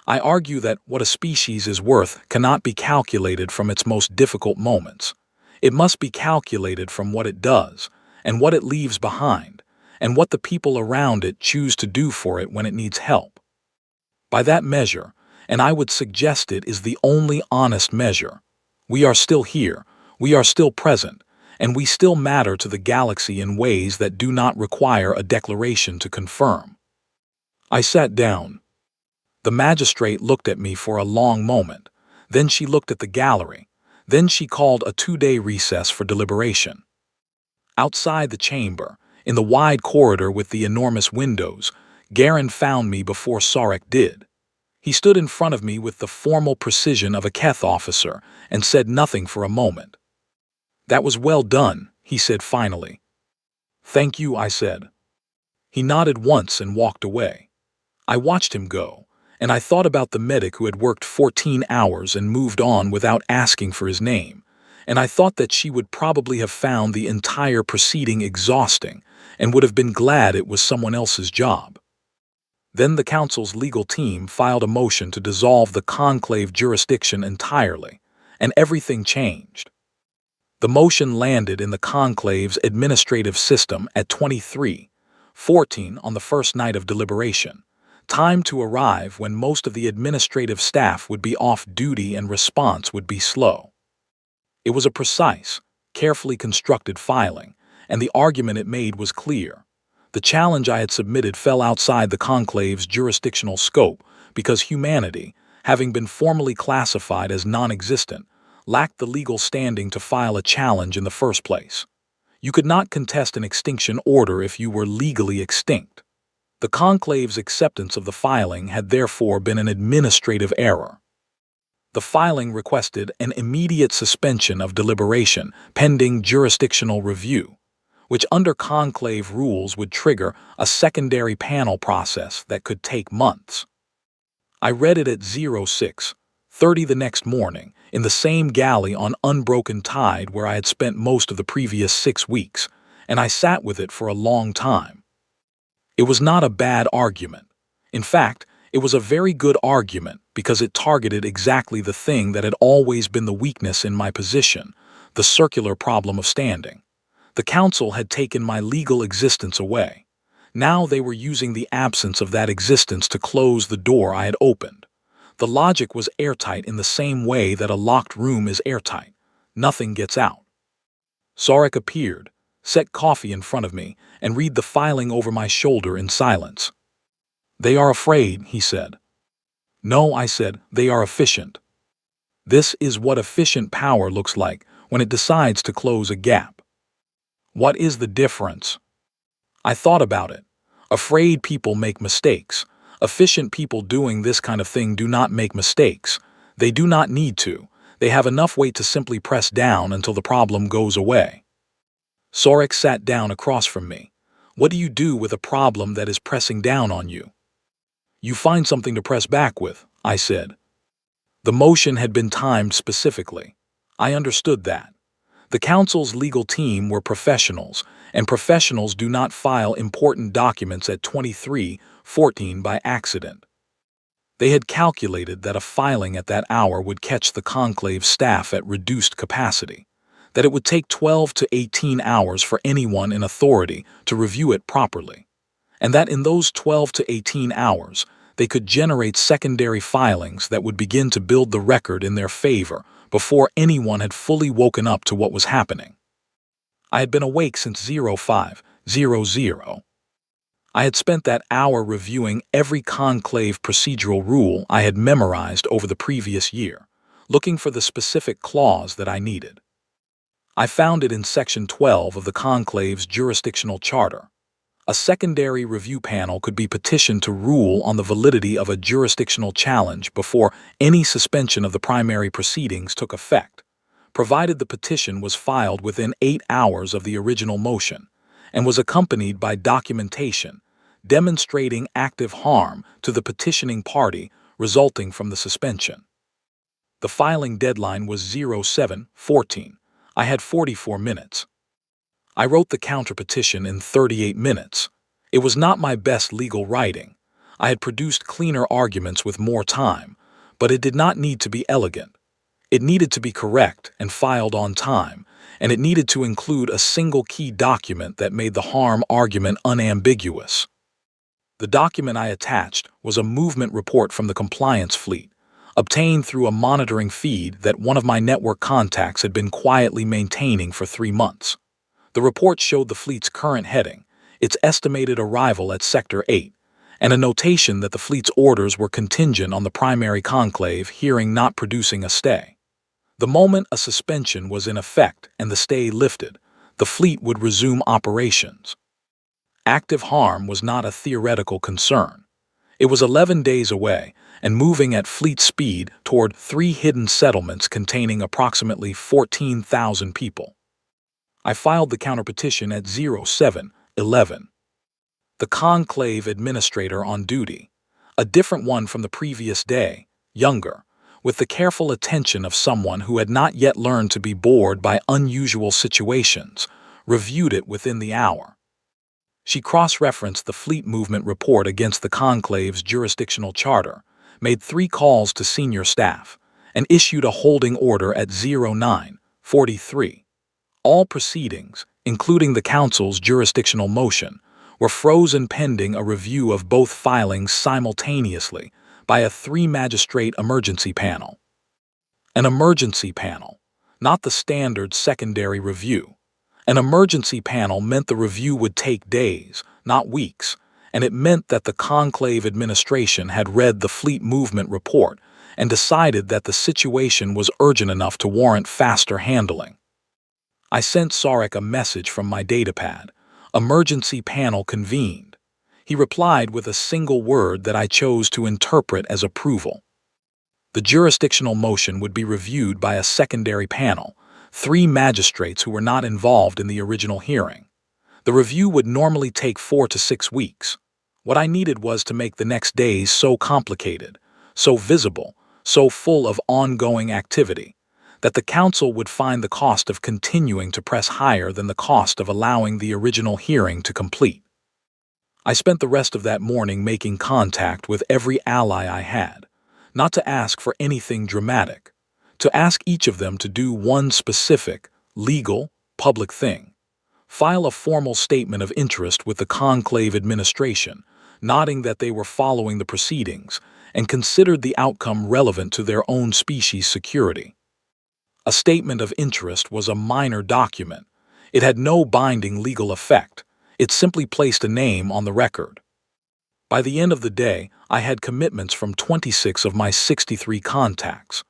I argue that what a species is worth cannot be calculated from its most difficult moments. It must be calculated from what it does, and what it leaves behind, and what the people around it choose to do for it when it needs help. By that measure, and I would suggest it is the only honest measure, we are still here, we are still present, and we still matter to the galaxy in ways that do not require a declaration to confirm. I sat down. The magistrate looked at me for a long moment, then she looked at the gallery, then she called a 2-day recess for deliberation. Outside the chamber, in the wide corridor with the enormous windows, Garen found me before Sarek did. He stood in front of me with the formal precision of a Keth officer and said nothing for a moment. "That was well done," he said finally. "Thank you," I said. He nodded once and walked away. I watched him go, and I thought about the medic who had worked 14 hours and moved on without asking for his name, and I thought that she would probably have found the entire proceeding exhausting and would have been glad it was someone else's job. Then the council's legal team filed a motion to dissolve the conclave jurisdiction entirely, and everything changed. The motion landed in the conclave's administrative system at 23:14 on the first night of deliberation, time to arrive when most of the administrative staff would be off duty and response would be slow. It was a precise, carefully constructed filing, and the argument it made was clear. The challenge I had submitted fell outside the conclave's jurisdictional scope because humanity, having been formally classified as non-existent, lacked the legal standing to file a challenge in the first place. You could not contest an extinction order if you were legally extinct. The conclave's acceptance of the filing had therefore been an administrative error. The filing requested an immediate suspension of deliberation pending jurisdictional review, which under conclave rules would trigger a secondary panel process that could take months. I read it at 06:30 the next morning, in the same galley on unbroken tide where I had spent most of the previous 6 weeks, and I sat with it for a long time. It was not a bad argument. In fact, it was a very good argument because it targeted exactly the thing that had always been the weakness in my position, the circular problem of standing. The council had taken my legal existence away. Now they were using the absence of that existence to close the door I had opened. The logic was airtight in the same way that a locked room is airtight. Nothing gets out. Sarek appeared, set coffee in front of me, and read the filing over my shoulder in silence. "They are afraid," he said. "No," I said, "they are efficient. This is what efficient power looks like when it decides to close a gap." "What is the difference?" I thought about it. Afraid people make mistakes. Efficient people doing this kind of thing do not make mistakes. They do not need to. They have enough weight to simply press down until the problem goes away. Sarek sat down across from me. "What do you do with a problem that is pressing down on you?" "You find something to press back with," I said. The motion had been timed specifically. I understood that. The council's legal team were professionals, and professionals do not file important documents at 23:14 by accident. They had calculated that a filing at that hour would catch the conclave staff at reduced capacity, that it would take 12 to 18 hours for anyone in authority to review it properly, and that in those 12 to 18 hours, they could generate secondary filings that would begin to build the record in their favor before anyone had fully woken up to what was happening. I had been awake since 05:00. I had spent that hour reviewing every conclave procedural rule I had memorized over the previous year, looking for the specific clause that I needed. I found it in Section 12 of the conclave's jurisdictional charter. A secondary review panel could be petitioned to rule on the validity of a jurisdictional challenge before any suspension of the primary proceedings took effect, provided the petition was filed within 8 hours of the original motion and was accompanied by documentation demonstrating active harm to the petitioning party resulting from the suspension. The filing deadline was 07/14. I had 44 minutes. I wrote the counterpetition in 38 minutes. It was not my best legal writing. I had produced cleaner arguments with more time, but it did not need to be elegant. It needed to be correct and filed on time, and it needed to include a single key document that made the harm argument unambiguous. The document I attached was a movement report from the compliance fleet, obtained through a monitoring feed that one of my network contacts had been quietly maintaining for 3 months. The report showed the fleet's current heading, its estimated arrival at Sector 8, and a notation that the fleet's orders were contingent on the primary conclave hearing not producing a stay. The moment a suspension was in effect and the stay lifted, the fleet would resume operations. Active harm was not a theoretical concern. It was 11 days away and moving at fleet speed toward 3 hidden settlements containing approximately 14,000 people. I filed the counterpetition at 07/11. The conclave administrator on duty, a different one from the previous day, younger, with the careful attention of someone who had not yet learned to be bored by unusual situations, reviewed it within the hour. She cross-referenced the fleet movement report against the conclave's jurisdictional charter, made 3 calls to senior staff, and issued a holding order at 09/43. All proceedings, including the council's jurisdictional motion, were frozen pending a review of both filings simultaneously by a 3-magistrate emergency panel. An emergency panel, not the standard secondary review. An emergency panel meant the review would take days, not weeks, and it meant that the conclave administration had read the fleet movement report and decided that the situation was urgent enough to warrant faster handling. I sent Sarek a message from my datapad. Emergency panel convened. He replied with a single word that I chose to interpret as approval. The jurisdictional motion would be reviewed by a secondary panel, 3 magistrates who were not involved in the original hearing. The review would normally take 4 to 6 weeks. What I needed was to make the next days so complicated, so visible, so full of ongoing activity, that the council would find the cost of continuing to press higher than the cost of allowing the original hearing to complete. I spent the rest of that morning making contact with every ally I had, not to ask for anything dramatic, to ask each of them to do one specific, legal, public thing. File a formal statement of interest with the conclave administration, noting that they were following the proceedings and considered the outcome relevant to their own species' security. A statement of interest was a minor document. It had no binding legal effect. It simply placed a name on the record. By the end of the day, I had commitments from 26 of my 63 contacts.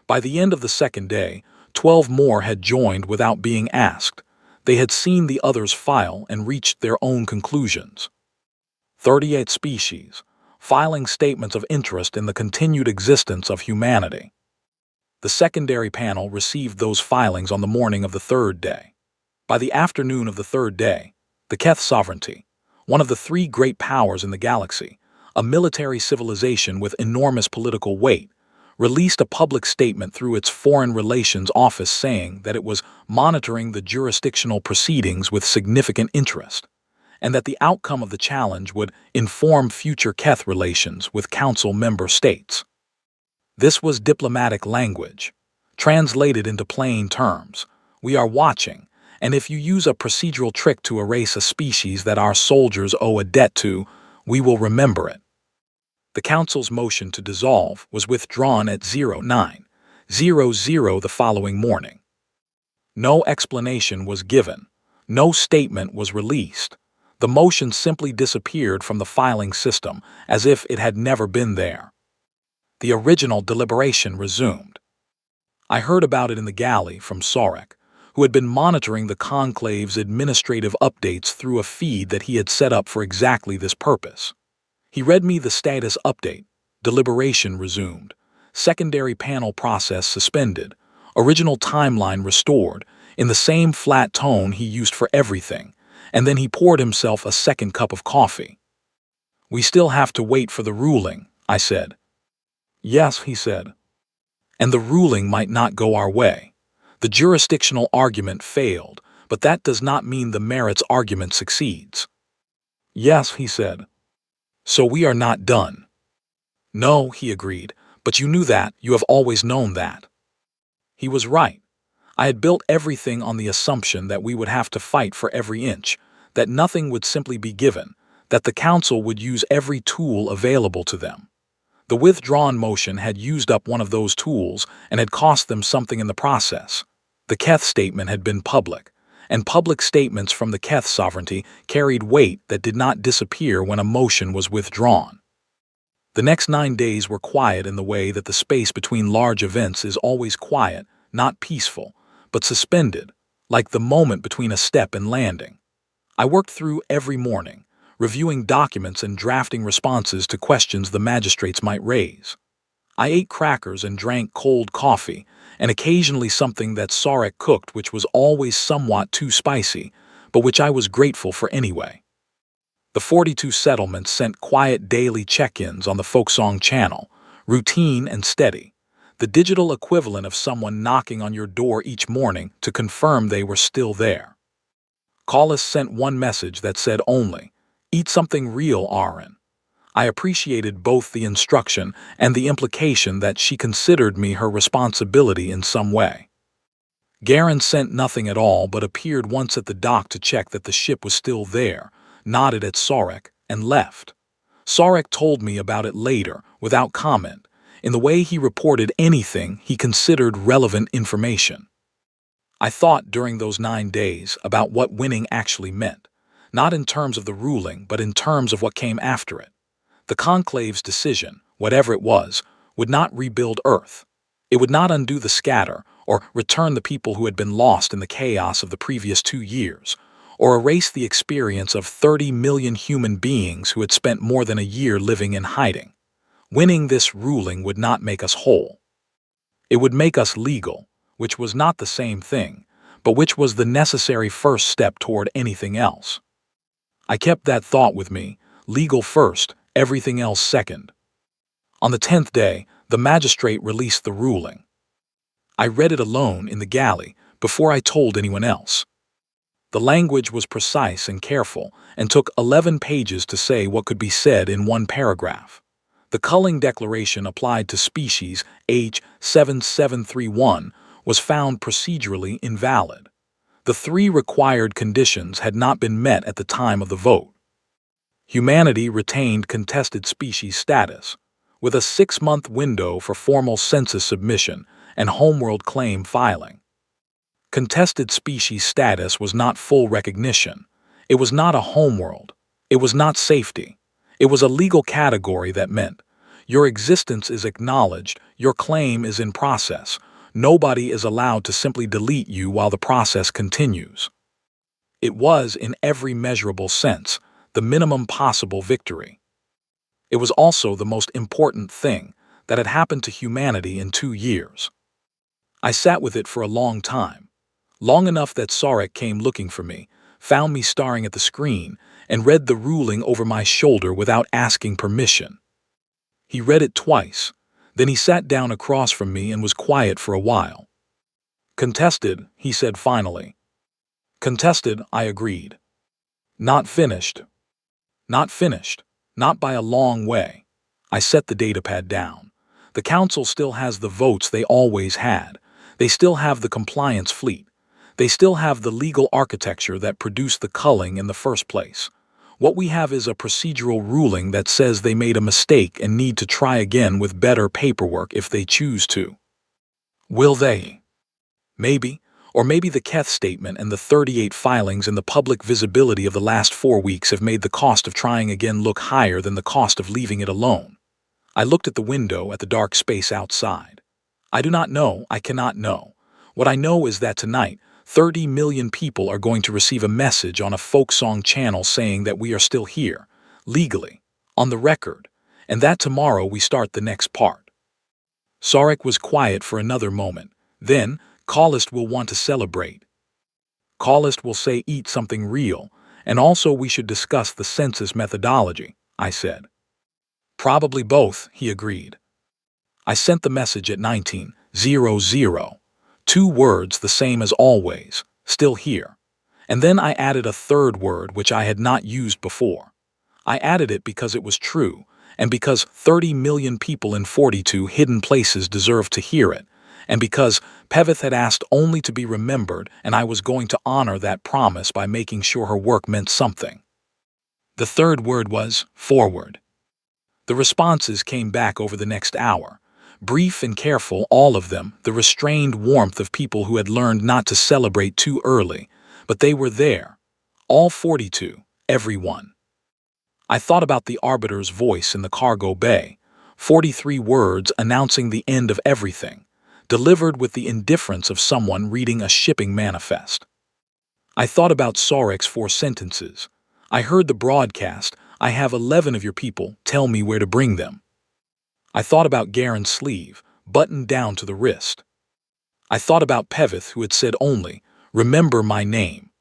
By the end of the second day, 12 more had joined without being asked. They had seen the others file and reached their own conclusions. 38 species, filing statements of interest in the continued existence of humanity. The secondary panel received those filings on the morning of the 3rd day. By the afternoon of the 3rd day, the Keth sovereignty, one of the 3 great powers in the galaxy, a military civilization with enormous political weight, released a public statement through its Foreign Relations Office saying that it was monitoring the jurisdictional proceedings with significant interest, and that the outcome of the challenge would inform future Keth relations with Council member states. This was diplomatic language. Translated into plain terms, we are watching, and if you use a procedural trick to erase a species that our soldiers owe a debt to, we will remember it. The Council's motion to dissolve was withdrawn at 09:00 the following morning. No explanation was given. No statement was released. The motion simply disappeared from the filing system, as if it had never been there. The original deliberation resumed. I heard about it in the galley from Sorek, who had been monitoring the conclave's administrative updates through a feed that he had set up for exactly this purpose. He read me the status update. Deliberation resumed. Secondary panel process suspended. Original timeline restored, in the same flat tone he used for everything, and then he poured himself a second cup of coffee. "We still have to wait for the ruling," I said. "Yes," he said. "And the ruling might not go our way. The jurisdictional argument failed, but that does not mean the merits argument succeeds." "Yes," he said. "So we are not done." "No," he agreed, "but you knew that, you have always known that." He was right. I had built everything on the assumption that we would have to fight for every inch, that nothing would simply be given, that the council would use every tool available to them. The withdrawn motion had used up one of those tools and had cost them something in the process. The Keth statement had been public, and public statements from the Keth sovereignty carried weight that did not disappear when a motion was withdrawn. The next 9 days were quiet in the way that the space between large events is always quiet, not peaceful, but suspended, like the moment between a step and landing. I worked through every morning, reviewing documents and drafting responses to questions the magistrates might raise. I ate crackers and drank cold coffee, and occasionally something that Sarek cooked which was always somewhat too spicy, but which I was grateful for anyway. The 42 settlements sent quiet daily check-ins on the Folksong channel, routine and steady, the digital equivalent of someone knocking on your door each morning to confirm they were still there. Callis sent one message that said only, "Eat something real, Aaron." I appreciated both the instruction and the implication that she considered me her responsibility in some way. Garen sent nothing at all but appeared once at the dock to check that the ship was still there, nodded at Sarek, and left. Sarek told me about it later, without comment, in the way he reported anything he considered relevant information. I thought during those 9 days about what winning actually meant, not in terms of the ruling but in terms of what came after it. The Conclave's decision, whatever it was, would not rebuild Earth. It would not undo the scatter or return the people who had been lost in the chaos of the previous 2 years, or erase the experience of 30 million human beings who had spent more than a year living in hiding. Winning this ruling would not make us whole. It would make us legal, which was not the same thing, but which was the necessary first step toward anything else. I kept that thought with me, legal first, everything else second. On the 10th day, the magistrate released the ruling. I read it alone in the galley before I told anyone else. The language was precise and careful and took 11 pages to say what could be said in one paragraph. The culling declaration applied to species H7731 was found procedurally invalid. The 3 required conditions had not been met at the time of the vote. Humanity retained contested species status, with a 6-month window for formal census submission and homeworld claim filing. Contested species status was not full recognition. It was not a homeworld. It was not safety. It was a legal category that meant your existence is acknowledged, your claim is in process. Nobody is allowed to simply delete you while the process continues. It was, in every measurable sense, the minimum possible victory. It was also the most important thing that had happened to humanity in 2 years. I sat with it for a long time, long enough that Sarek came looking for me, found me staring at the screen, and read the ruling over my shoulder without asking permission. He read it twice, then he sat down across from me and was quiet for a while. "Contested," he said finally. "Contested," I agreed. "Not finished." "Not finished. Not by a long way." I set the datapad down. The council still has the votes they always had. They still have the compliance fleet. They still have the legal architecture that produced the culling in the first place. What we have is a procedural ruling that says they made a mistake and need to try again with better paperwork if they choose to. Will they? Maybe, Or maybe the Keth statement and the 38 filings and the public visibility of the last 4 weeks have made the cost of trying again look higher than the cost of leaving it alone. I looked at the window at the dark space outside. I do not know, I cannot know. What I know is that tonight, 30 million people are going to receive a message on a folk song channel saying that we are still here, legally, on the record, and that tomorrow we start the next part. Sarek was quiet for another moment. Then, Callist will want to celebrate. Callist will say eat something real, and also we should discuss the census methodology, I said. Probably both, he agreed. I sent the message at 19:00. 2 words the same as always, still here. And then I added a third word which I had not used before. I added it because it was true, and because 30 million people in 42 hidden places deserved to hear it, and because Pevith had asked only to be remembered and I was going to honor that promise by making sure her work meant something. The third word was forward. The responses came back over the next hour. Brief and careful, all of them, the restrained warmth of people who had learned not to celebrate too early, but they were there. All 42, every one. I thought about the arbiter's voice in the cargo bay, 43 words announcing the end of everything, delivered with the indifference of someone reading a shipping manifest. I thought about Sarek's 4 sentences. I heard the broadcast, I have 11 of your people, tell me where to bring them. I thought about Garen's sleeve, buttoned down to the wrist. I thought about Pevith, who had said only, remember my name.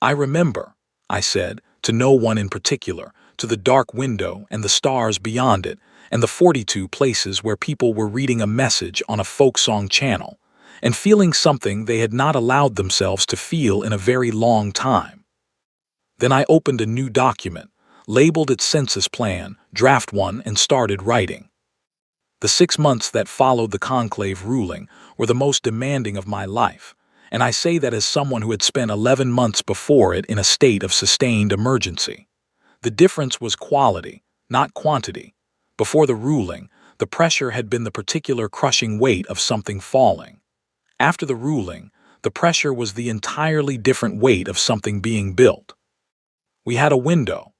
I remember, I said, to no one in particular, to the dark window and the stars beyond it, and the 42 places where people were reading a message on a folk song channel, and feeling something they had not allowed themselves to feel in a very long time. Then I opened a new document, labeled it Census Plan, Draft 1, and started writing. The 6 months that followed the conclave ruling were the most demanding of my life, and I say that as someone who had spent 11 months before it in a state of sustained emergency. The difference was quality, not quantity. Before the ruling, the pressure had been the particular crushing weight of something falling. After the ruling, the pressure was the entirely different weight of something being built. We had a window,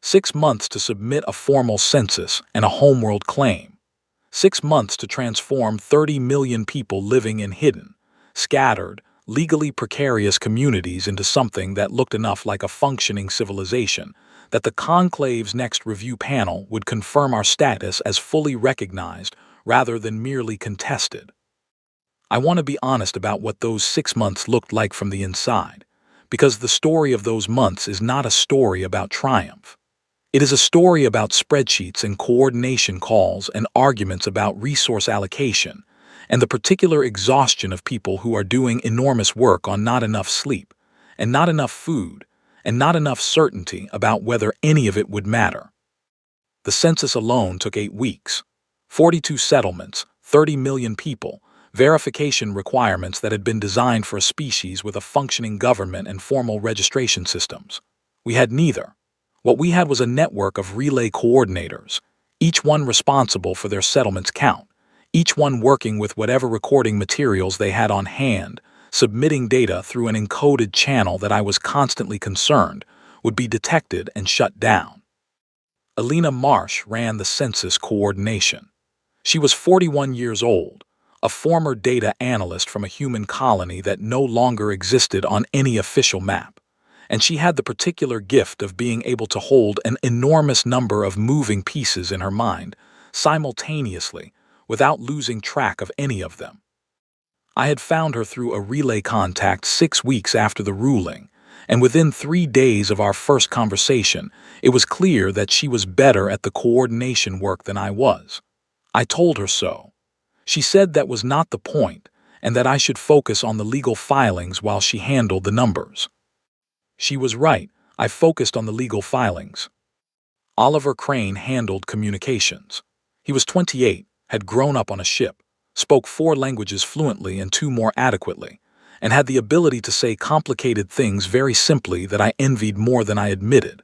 6 months to submit a formal census and a homeworld claim. 6 months to transform 30 million people living in hidden, scattered, legally precarious communities into something that looked enough like a functioning civilization that the conclave's next review panel would confirm our status as fully recognized rather than merely contested. I want to be honest about what those 6 months looked like from the inside, because the story of those months is not a story about triumph. It is a story about spreadsheets and coordination calls and arguments about resource allocation and the particular exhaustion of people who are doing enormous work on not enough sleep and not enough food and not enough certainty about whether any of it would matter. The census alone took 8 weeks, 42 settlements, 30 million people, verification requirements that had been designed for a species with a functioning government and formal registration systems. We had neither. What we had was a network of relay coordinators, each one responsible for their settlement's count, each one working with whatever recording materials they had on hand, submitting data through an encoded channel that I was constantly concerned would be detected and shut down. Alina Marsh ran the census coordination. She was 41 years old, a former data analyst from a human colony that no longer existed on any official map. And she had the particular gift of being able to hold an enormous number of moving pieces in her mind, simultaneously, without losing track of any of them. I had found her through a relay contact 6 weeks after the ruling, and within 3 days of our first conversation, it was clear that she was better at the coordination work than I was. I told her so. She said that was not the point, and that I should focus on the legal filings while she handled the numbers. She was right. I focused on the legal filings. Oliver Crane handled communications. He was 28, had grown up on a ship, spoke 4 languages fluently and 2 more adequately, and had the ability to say complicated things very simply that I envied more than I admitted.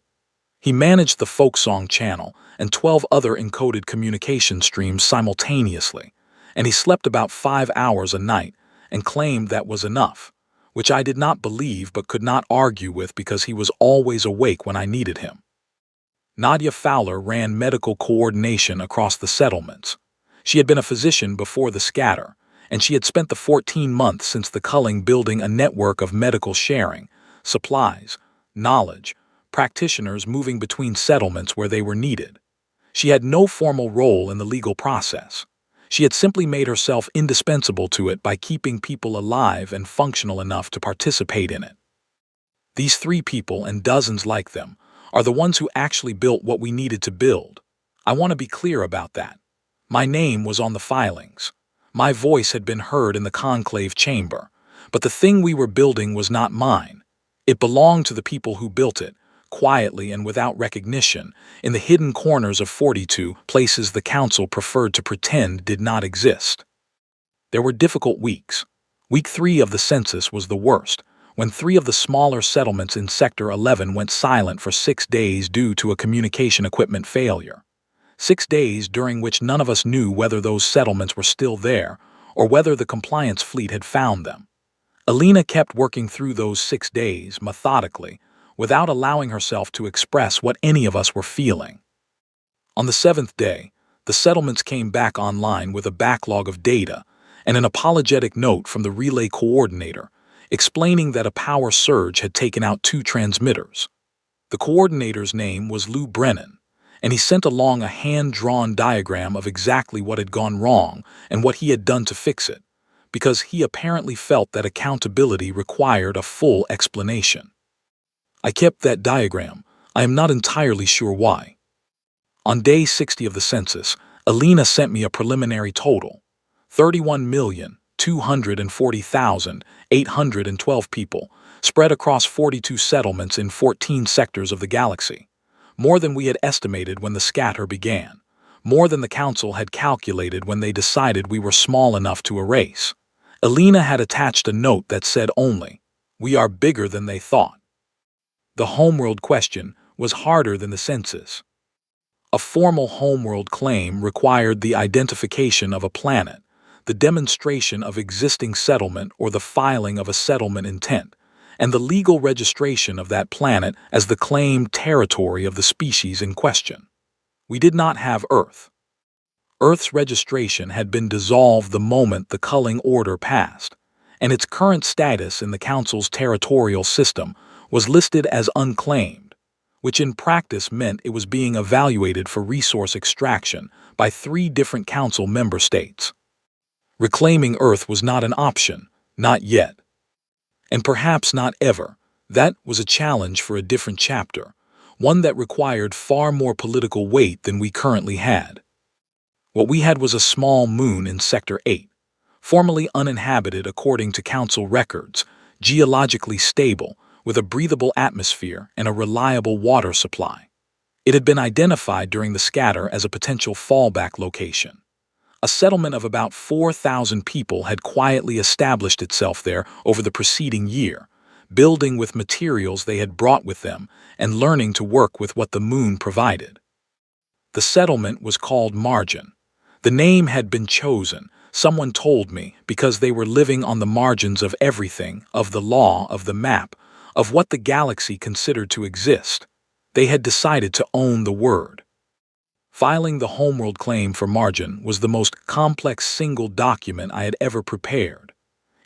He managed the folk song channel and 12 other encoded communication streams simultaneously, and he slept about 5 hours a night and claimed that was enough, which I did not believe but could not argue with because he was always awake when I needed him. Nadia Fowler ran medical coordination across the settlements. She had been a physician before the scatter, and she had spent the 14 months since the culling building a network of medical sharing, supplies, knowledge, practitioners moving between settlements where they were needed. She had no formal role in the legal process. She had simply made herself indispensable to it by keeping people alive and functional enough to participate in it. These 3 people and dozens like them are the ones who actually built what we needed to build. I want to be clear about that. My name was on the filings. My voice had been heard in the conclave chamber, but the thing we were building was not mine. It belonged to the people who built it, quietly and without recognition, in the hidden corners of 42 places the council preferred to pretend did not exist. There were difficult weeks. Week 3 of the census was the worst, when 3 of the smaller settlements in Sector 11 went silent for 6 days due to a communication equipment failure. 6 days during which none of us knew whether those settlements were still there or whether the compliance fleet had found them. Alina kept working through those 6 days methodically, without allowing herself to express what any of us were feeling. On the 7th day, the settlements came back online with a backlog of data and an apologetic note from the relay coordinator explaining that a power surge had taken out 2 transmitters. The coordinator's name was Lou Brennan, and he sent along a hand-drawn diagram of exactly what had gone wrong and what he had done to fix it, because he apparently felt that accountability required a full explanation. I kept that diagram. I am not entirely sure why. On day 60 of the census, Alina sent me a preliminary total: 31,240,812 people, spread across 42 settlements in 14 sectors of the galaxy. More than we had estimated when the scatter began. More than the council had calculated when they decided we were small enough to erase. Alina had attached a note that said only, "We are bigger than they thought." The homeworld question was harder than the census. A formal homeworld claim required the identification of a planet, the demonstration of existing settlement or the filing of a settlement intent, and the legal registration of that planet as the claimed territory of the species in question. We did not have Earth. Earth's registration had been dissolved the moment the culling order passed, and its current status in the Council's territorial system was listed as unclaimed, which in practice meant it was being evaluated for resource extraction by 3 different Council member states. Reclaiming Earth was not an option, not yet. And perhaps not ever. That was a challenge for a different chapter, one that required far more political weight than we currently had. What we had was a small moon in Sector 8, formerly uninhabited according to Council records, geologically stable, with a breathable atmosphere and a reliable water supply. It had been identified during the scatter as a potential fallback location. A settlement of about 4,000 people had quietly established itself there over the preceding year, building with materials they had brought with them and learning to work with what the moon provided. The settlement was called Margin. The name had been chosen, someone told me, because they were living on the margins of everything, of the law, of the map, of what the galaxy considered to exist. They had decided to own the word. Filing the homeworld claim for Margin was the most complex single document I had ever prepared.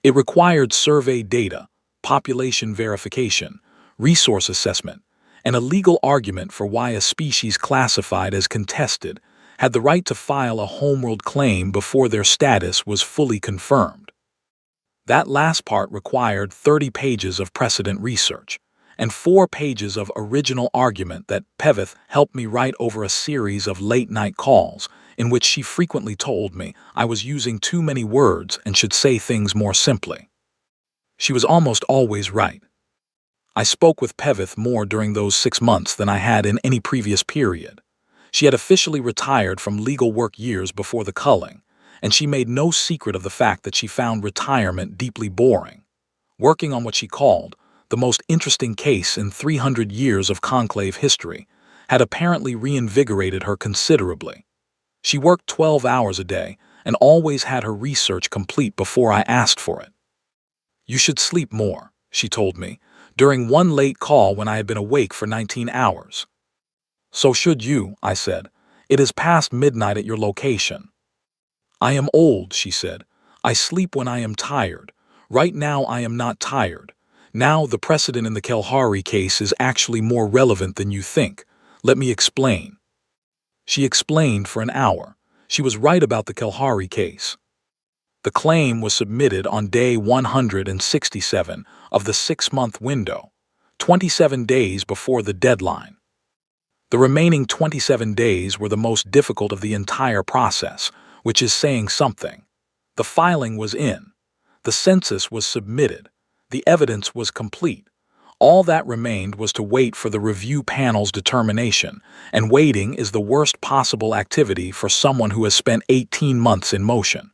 It required survey data, population verification, resource assessment, and a legal argument for why a species classified as contested had the right to file a homeworld claim before their status was fully confirmed. That last part required 30 pages of precedent research and 4 pages of original argument that Pevith helped me write over a series of late-night calls in which she frequently told me I was using too many words and should say things more simply. She was almost always right. I spoke with Pevith more during those 6 months than I had in any previous period. She had officially retired from legal work years before the culling, and she made no secret of the fact that she found retirement deeply boring. Working on what she called the most interesting case in 300 years of conclave history had apparently reinvigorated her considerably. She worked 12 hours a day and always had her research complete before I asked for it. You should sleep more, she told me, during one late call when I had been awake for 19 hours. So should you, I said. It is past midnight at your location. I am old, she said. I sleep when I am tired. Right now I am not tired. Now the precedent in the Kalahari case is actually more relevant than you think. Let me explain. She explained for an hour. She was right about the Kalahari case. The claim was submitted on day 167 of the 6-month window, 27 days before the deadline. The remaining 27 days were the most difficult of the entire process, which is saying something. The filing was in. The census was submitted. The evidence was complete. All that remained was to wait for the review panel's determination, and waiting is the worst possible activity for someone who has spent 18 months in motion.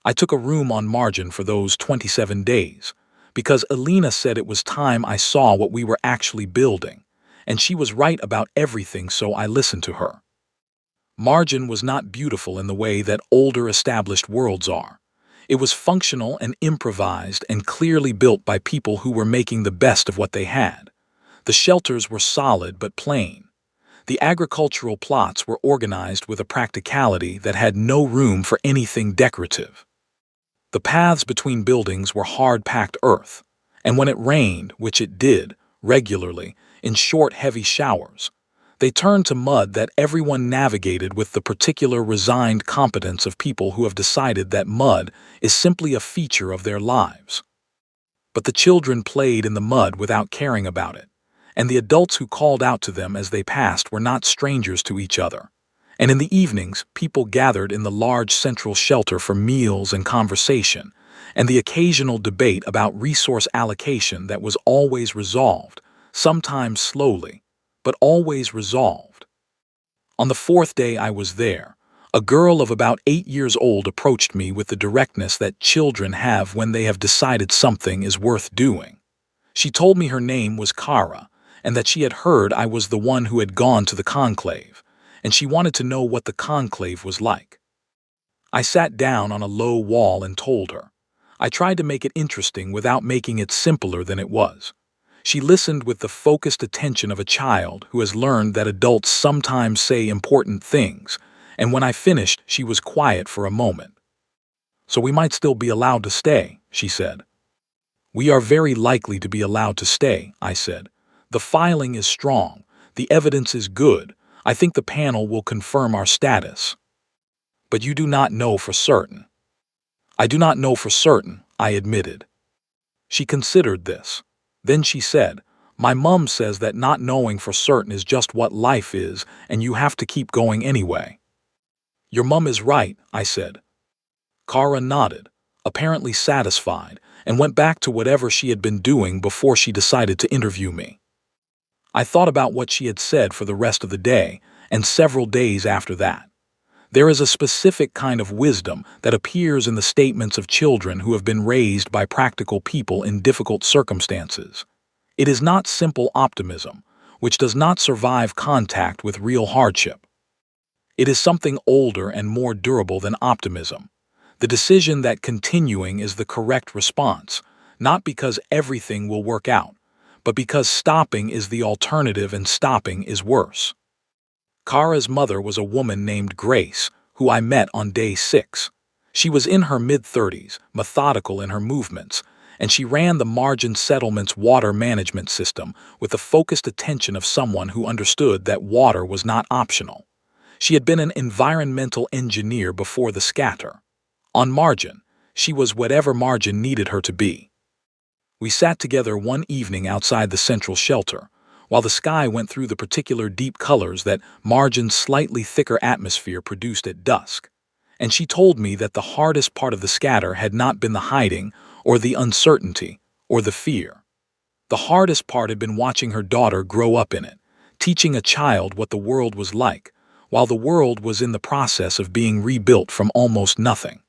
I took a room on margin for those 27 days, because Elena said it was time I saw what we were actually building, and she was right about everything, so I listened to her. Margin was not beautiful in the way that older established worlds are. It was functional and improvised and clearly built by people who were making the best of what they had. The shelters were solid but plain. The agricultural plots were organized with a practicality that had no room for anything decorative. The paths between buildings were hard-packed earth, and when it rained, which it did, regularly, in short, heavy showers, they turned to mud that everyone navigated with the particular resigned competence of people who have decided that mud is simply a feature of their lives. But the children played in the mud without caring about it, and the adults who called out to them as they passed were not strangers to each other. And in the evenings, people gathered in the large central shelter for meals and conversation, and the occasional debate about resource allocation that was always resolved, sometimes slowly, but always resolved. On the 4th day I was there, a girl of about 8 years old approached me with the directness that children have when they have decided something is worth doing. She told me her name was Kara, and that she had heard I was the one who had gone to the conclave, and she wanted to know what the conclave was like. I sat down on a low wall and told her. I tried to make it interesting without making it simpler than it was. She listened with the focused attention of a child who has learned that adults sometimes say important things, and when I finished, she was quiet for a moment. So we might still be allowed to stay, she said. We are very likely to be allowed to stay, I said. The filing is strong. The evidence is good. I think the panel will confirm our status. But you do not know for certain. I do not know for certain, I admitted. She considered this. Then she said, my mom says that not knowing for certain is just what life is, and you have to keep going anyway. Your mom is right, I said. Kara nodded, apparently satisfied, and went back to whatever she had been doing before she decided to interview me. I thought about what she had said for the rest of the day, and several days after that. There is a specific kind of wisdom that appears in the statements of children who have been raised by practical people in difficult circumstances. It is not simple optimism, which does not survive contact with real hardship. It is something older and more durable than optimism. The decision that continuing is the correct response, not because everything will work out, but because stopping is the alternative and stopping is worse. Kara's mother was a woman named Grace, who I met on day 6. She was in her mid-30s, methodical in her movements, and she ran the Margin Settlement's water management system with the focused attention of someone who understood that water was not optional. She had been an environmental engineer before the scatter. On Margin, she was whatever Margin needed her to be. We sat together one evening outside the central shelter, while the sky went through the particular deep colors that Margin's slightly thicker atmosphere produced at dusk, and she told me that the hardest part of the scatter had not been the hiding, or the uncertainty, or the fear. The hardest part had been watching her daughter grow up in it, teaching a child what the world was like, while the world was in the process of being rebuilt from almost nothing.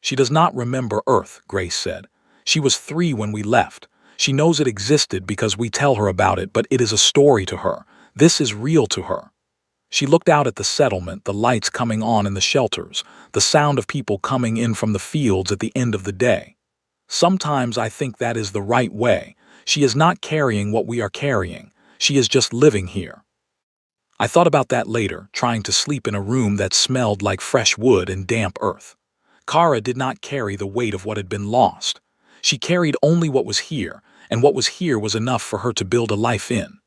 She does not remember Earth, Grace said. She was 3 when we left. She knows it existed because we tell her about it, but it is a story to her. This is real to her. She looked out at the settlement, the lights coming on in the shelters, the sound of people coming in from the fields at the end of the day. Sometimes I think that is the right way. She is not carrying what we are carrying. She is just living here. I thought about that later, trying to sleep in a room that smelled like fresh wood and damp earth. Kara did not carry the weight of what had been lost. She carried only what was here, and what was here was enough for her to build a life in.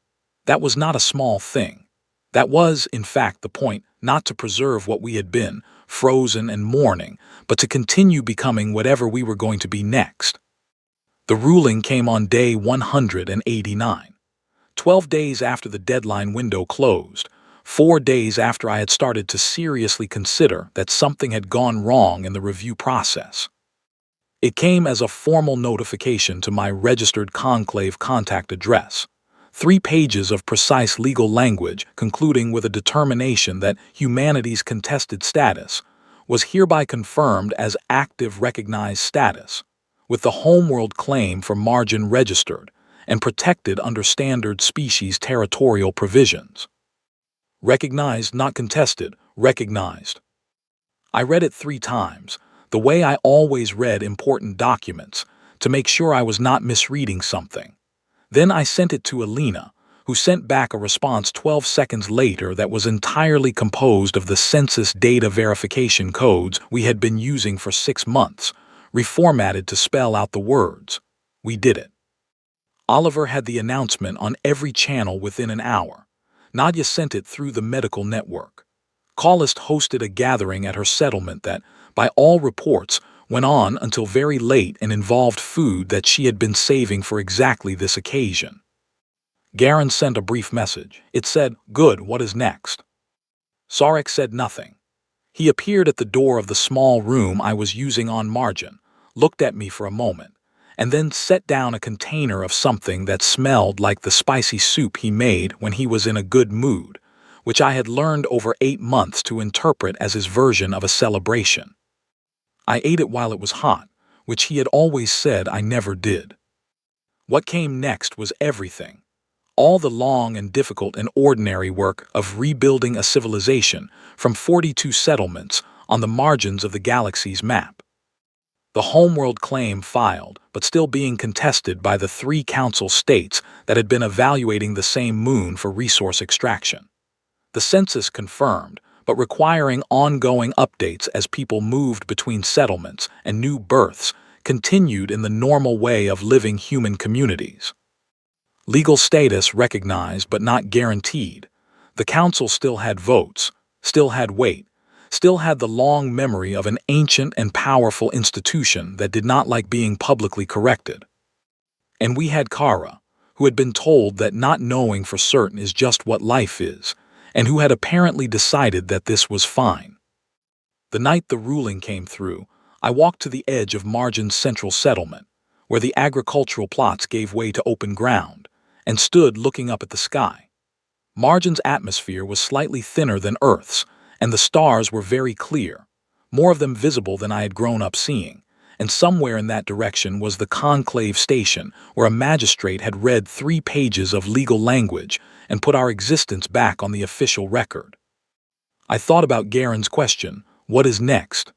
That was not a small thing. That was, in fact, the point, not to preserve what we had been, frozen and mourning, but to continue becoming whatever we were going to be next. The ruling came on day 189. 12 days after the deadline window closed, 4 days after I had started to seriously consider that something had gone wrong in the review process. It came as a formal notification to my registered conclave contact address. 3 pages of precise legal language concluding with a determination that humanity's contested status was hereby confirmed as active recognized status, with the homeworld claim for margin registered and protected under standard species territorial provisions. Recognized, not contested, recognized. I read it 3 times, the way I always read important documents, to make sure I was not misreading something. Then I sent it to Alina, who sent back a response 12 seconds later that was entirely composed of the census data verification codes we had been using for 6 months, reformatted to spell out the words. We did it. Oliver had the announcement on every channel within an hour. Nadia sent it through the medical network. Callist hosted a gathering at her settlement that, by all reports, went on until very late and involved food that she had been saving for exactly this occasion. Garen sent a brief message. It said, "Good, what is next?" Sarek said nothing. He appeared at the door of the small room I was using on margin, looked at me for a moment, and then set down a container of something that smelled like the spicy soup he made when he was in a good mood, which I had learned over 8 months to interpret as his version of a celebration. I ate it while it was hot, which he had always said I never did. What came next was everything. All the long and difficult and ordinary work of rebuilding a civilization from 42 settlements on the margins of the galaxy's map. The homeworld claim filed, but still being contested by the 3 council states that had been evaluating the same moon for resource extraction. The census confirmed, but requiring ongoing updates as people moved between settlements and new births continued in the normal way of living human communities. Legal status recognized but not guaranteed. The council still had votes, still had weight, still had the long memory of an ancient and powerful institution that did not like being publicly corrected. And we had Kara, who had been told that not knowing for certain is just what life is, and who had apparently decided that this was fine. The night the ruling came through, I walked to the edge of Margin's central settlement, where the agricultural plots gave way to open ground, and stood looking up at the sky. Margin's atmosphere was slightly thinner than Earth's, and the stars were very clear, more of them visible than I had grown up seeing, and somewhere in that direction was the conclave station where a magistrate had read 3 pages of legal language and put our existence back on the official record. I thought about Garen's question, what is next?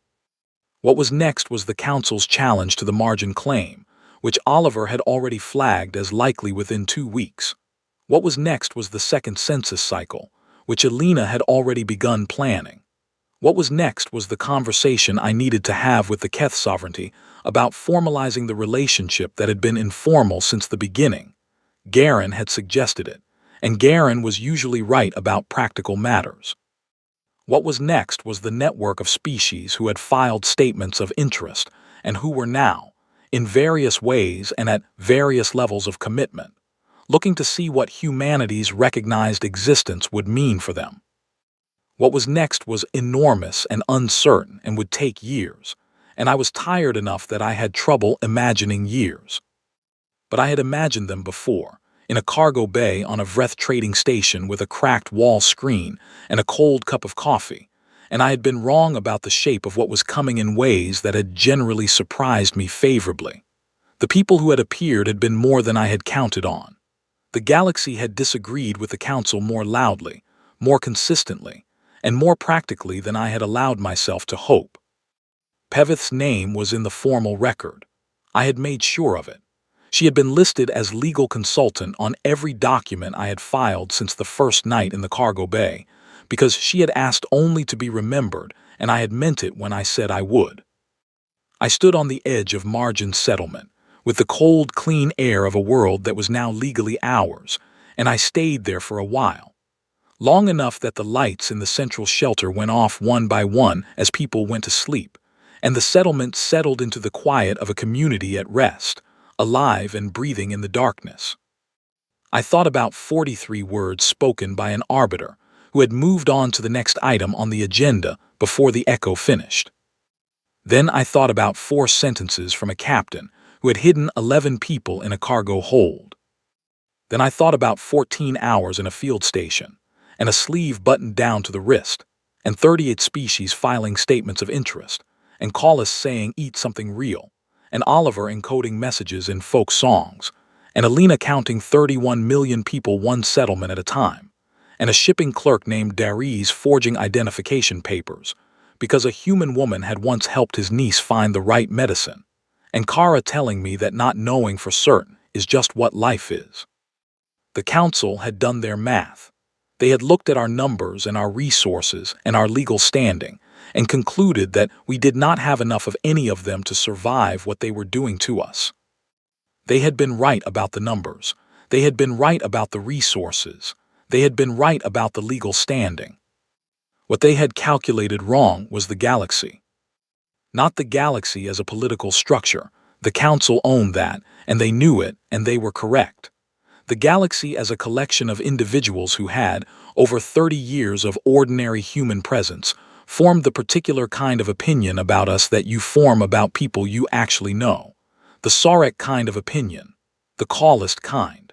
What was next was the council's challenge to the margin claim, which Oliver had already flagged as likely within 2 weeks. What was next was the second census cycle, which Alina had already begun planning. What was next was the conversation I needed to have with the Keth sovereignty about formalizing the relationship that had been informal since the beginning. Garen had suggested it, and Garen was usually right about practical matters. What was next was the network of species who had filed statements of interest and who were now, in various ways and at various levels of commitment, looking to see what humanity's recognized existence would mean for them. What was next was enormous and uncertain and would take years, and I was tired enough that I had trouble imagining years. But I had imagined them before, in a cargo bay on a Vreth trading station with a cracked wall screen and a cold cup of coffee, and I had been wrong about the shape of what was coming in ways that had generally surprised me favorably. The people who had appeared had been more than I had counted on. The galaxy had disagreed with the council more loudly, more consistently, and more practically than I had allowed myself to hope. Pevith's name was in the formal record. I had made sure of it. She had been listed as legal consultant on every document I had filed since the first night in the cargo bay, because she had asked only to be remembered, and I had meant it when I said I would. I stood on the edge of margin settlement, with the cold, clean air of a world that was now legally ours, and I stayed there for a while. Long enough that the lights in the central shelter went off one by one as people went to sleep, and the settlement settled into the quiet of a community at rest, alive and breathing in the darkness. I thought about 43 words spoken by an arbiter who had moved on to the next item on the agenda before the echo finished. Then I thought about 4 sentences from a captain who had hidden 11 people in a cargo hold. Then I thought about 14 hours in a field station, and a sleeve buttoned down to the wrist, and 38 species filing statements of interest, and Collis saying eat something real, and Oliver encoding messages in folk songs, and Alina counting 31 million people one settlement at a time, and a shipping clerk named Darius forging identification papers, because a human woman had once helped his niece find the right medicine, and Kara telling me that not knowing for certain is just what life is. The council had done their math. They had looked at our numbers and our resources and our legal standing and concluded that we did not have enough of any of them to survive what they were doing to us. They had been right about the numbers. They had been right about the resources. They had been right about the legal standing. What they had calculated wrong was the galaxy. Not the galaxy as a political structure. The council owned that, and they knew it, and they were correct. The galaxy as a collection of individuals who had, over 30 years of ordinary human presence, formed the particular kind of opinion about us that you form about people you actually know. The Sarek kind of opinion. The Callist kind.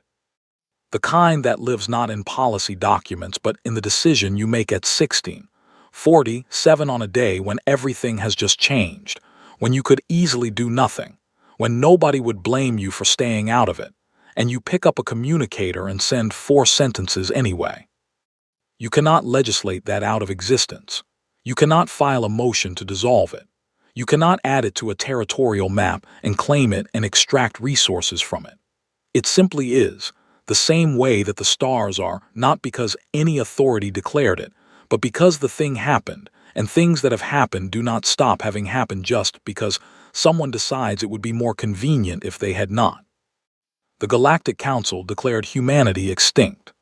The kind that lives not in policy documents but in the decision you make at 16, 40, 7 on a day when everything has just changed, when you could easily do nothing, when nobody would blame you for staying out of it, and you pick up a communicator and send 4 sentences anyway. You cannot legislate that out of existence. You cannot file a motion to dissolve it. You cannot add it to a territorial map and claim it and extract resources from it. It simply is, the same way that the stars are, not because any authority declared it, but because the thing happened, and things that have happened do not stop having happened just because someone decides it would be more convenient if they had not. The Galactic Council declared humanity extinct.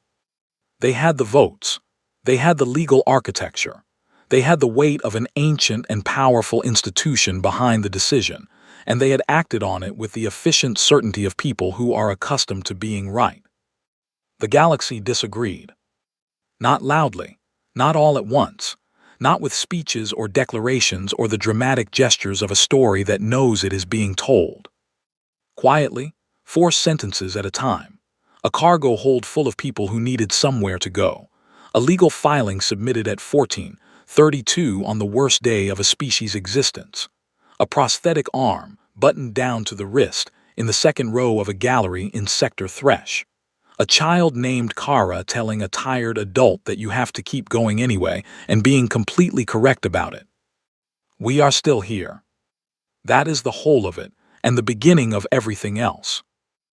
They had the votes. They had the legal architecture. They had the weight of an ancient and powerful institution behind the decision, and they had acted on it with the efficient certainty of people who are accustomed to being right. The galaxy disagreed. Not loudly, not all at once, not with speeches or declarations or the dramatic gestures of a story that knows it is being told. Quietly, 4 sentences at a time. A cargo hold full of people who needed somewhere to go. A legal filing submitted at 14:32 on the worst day of a species' existence. A prosthetic arm, buttoned down to the wrist, in the second row of a gallery in Sector Thresh. A child named Kara telling a tired adult that you have to keep going anyway and being completely correct about it. We are still here. That is the whole of it, and the beginning of everything else.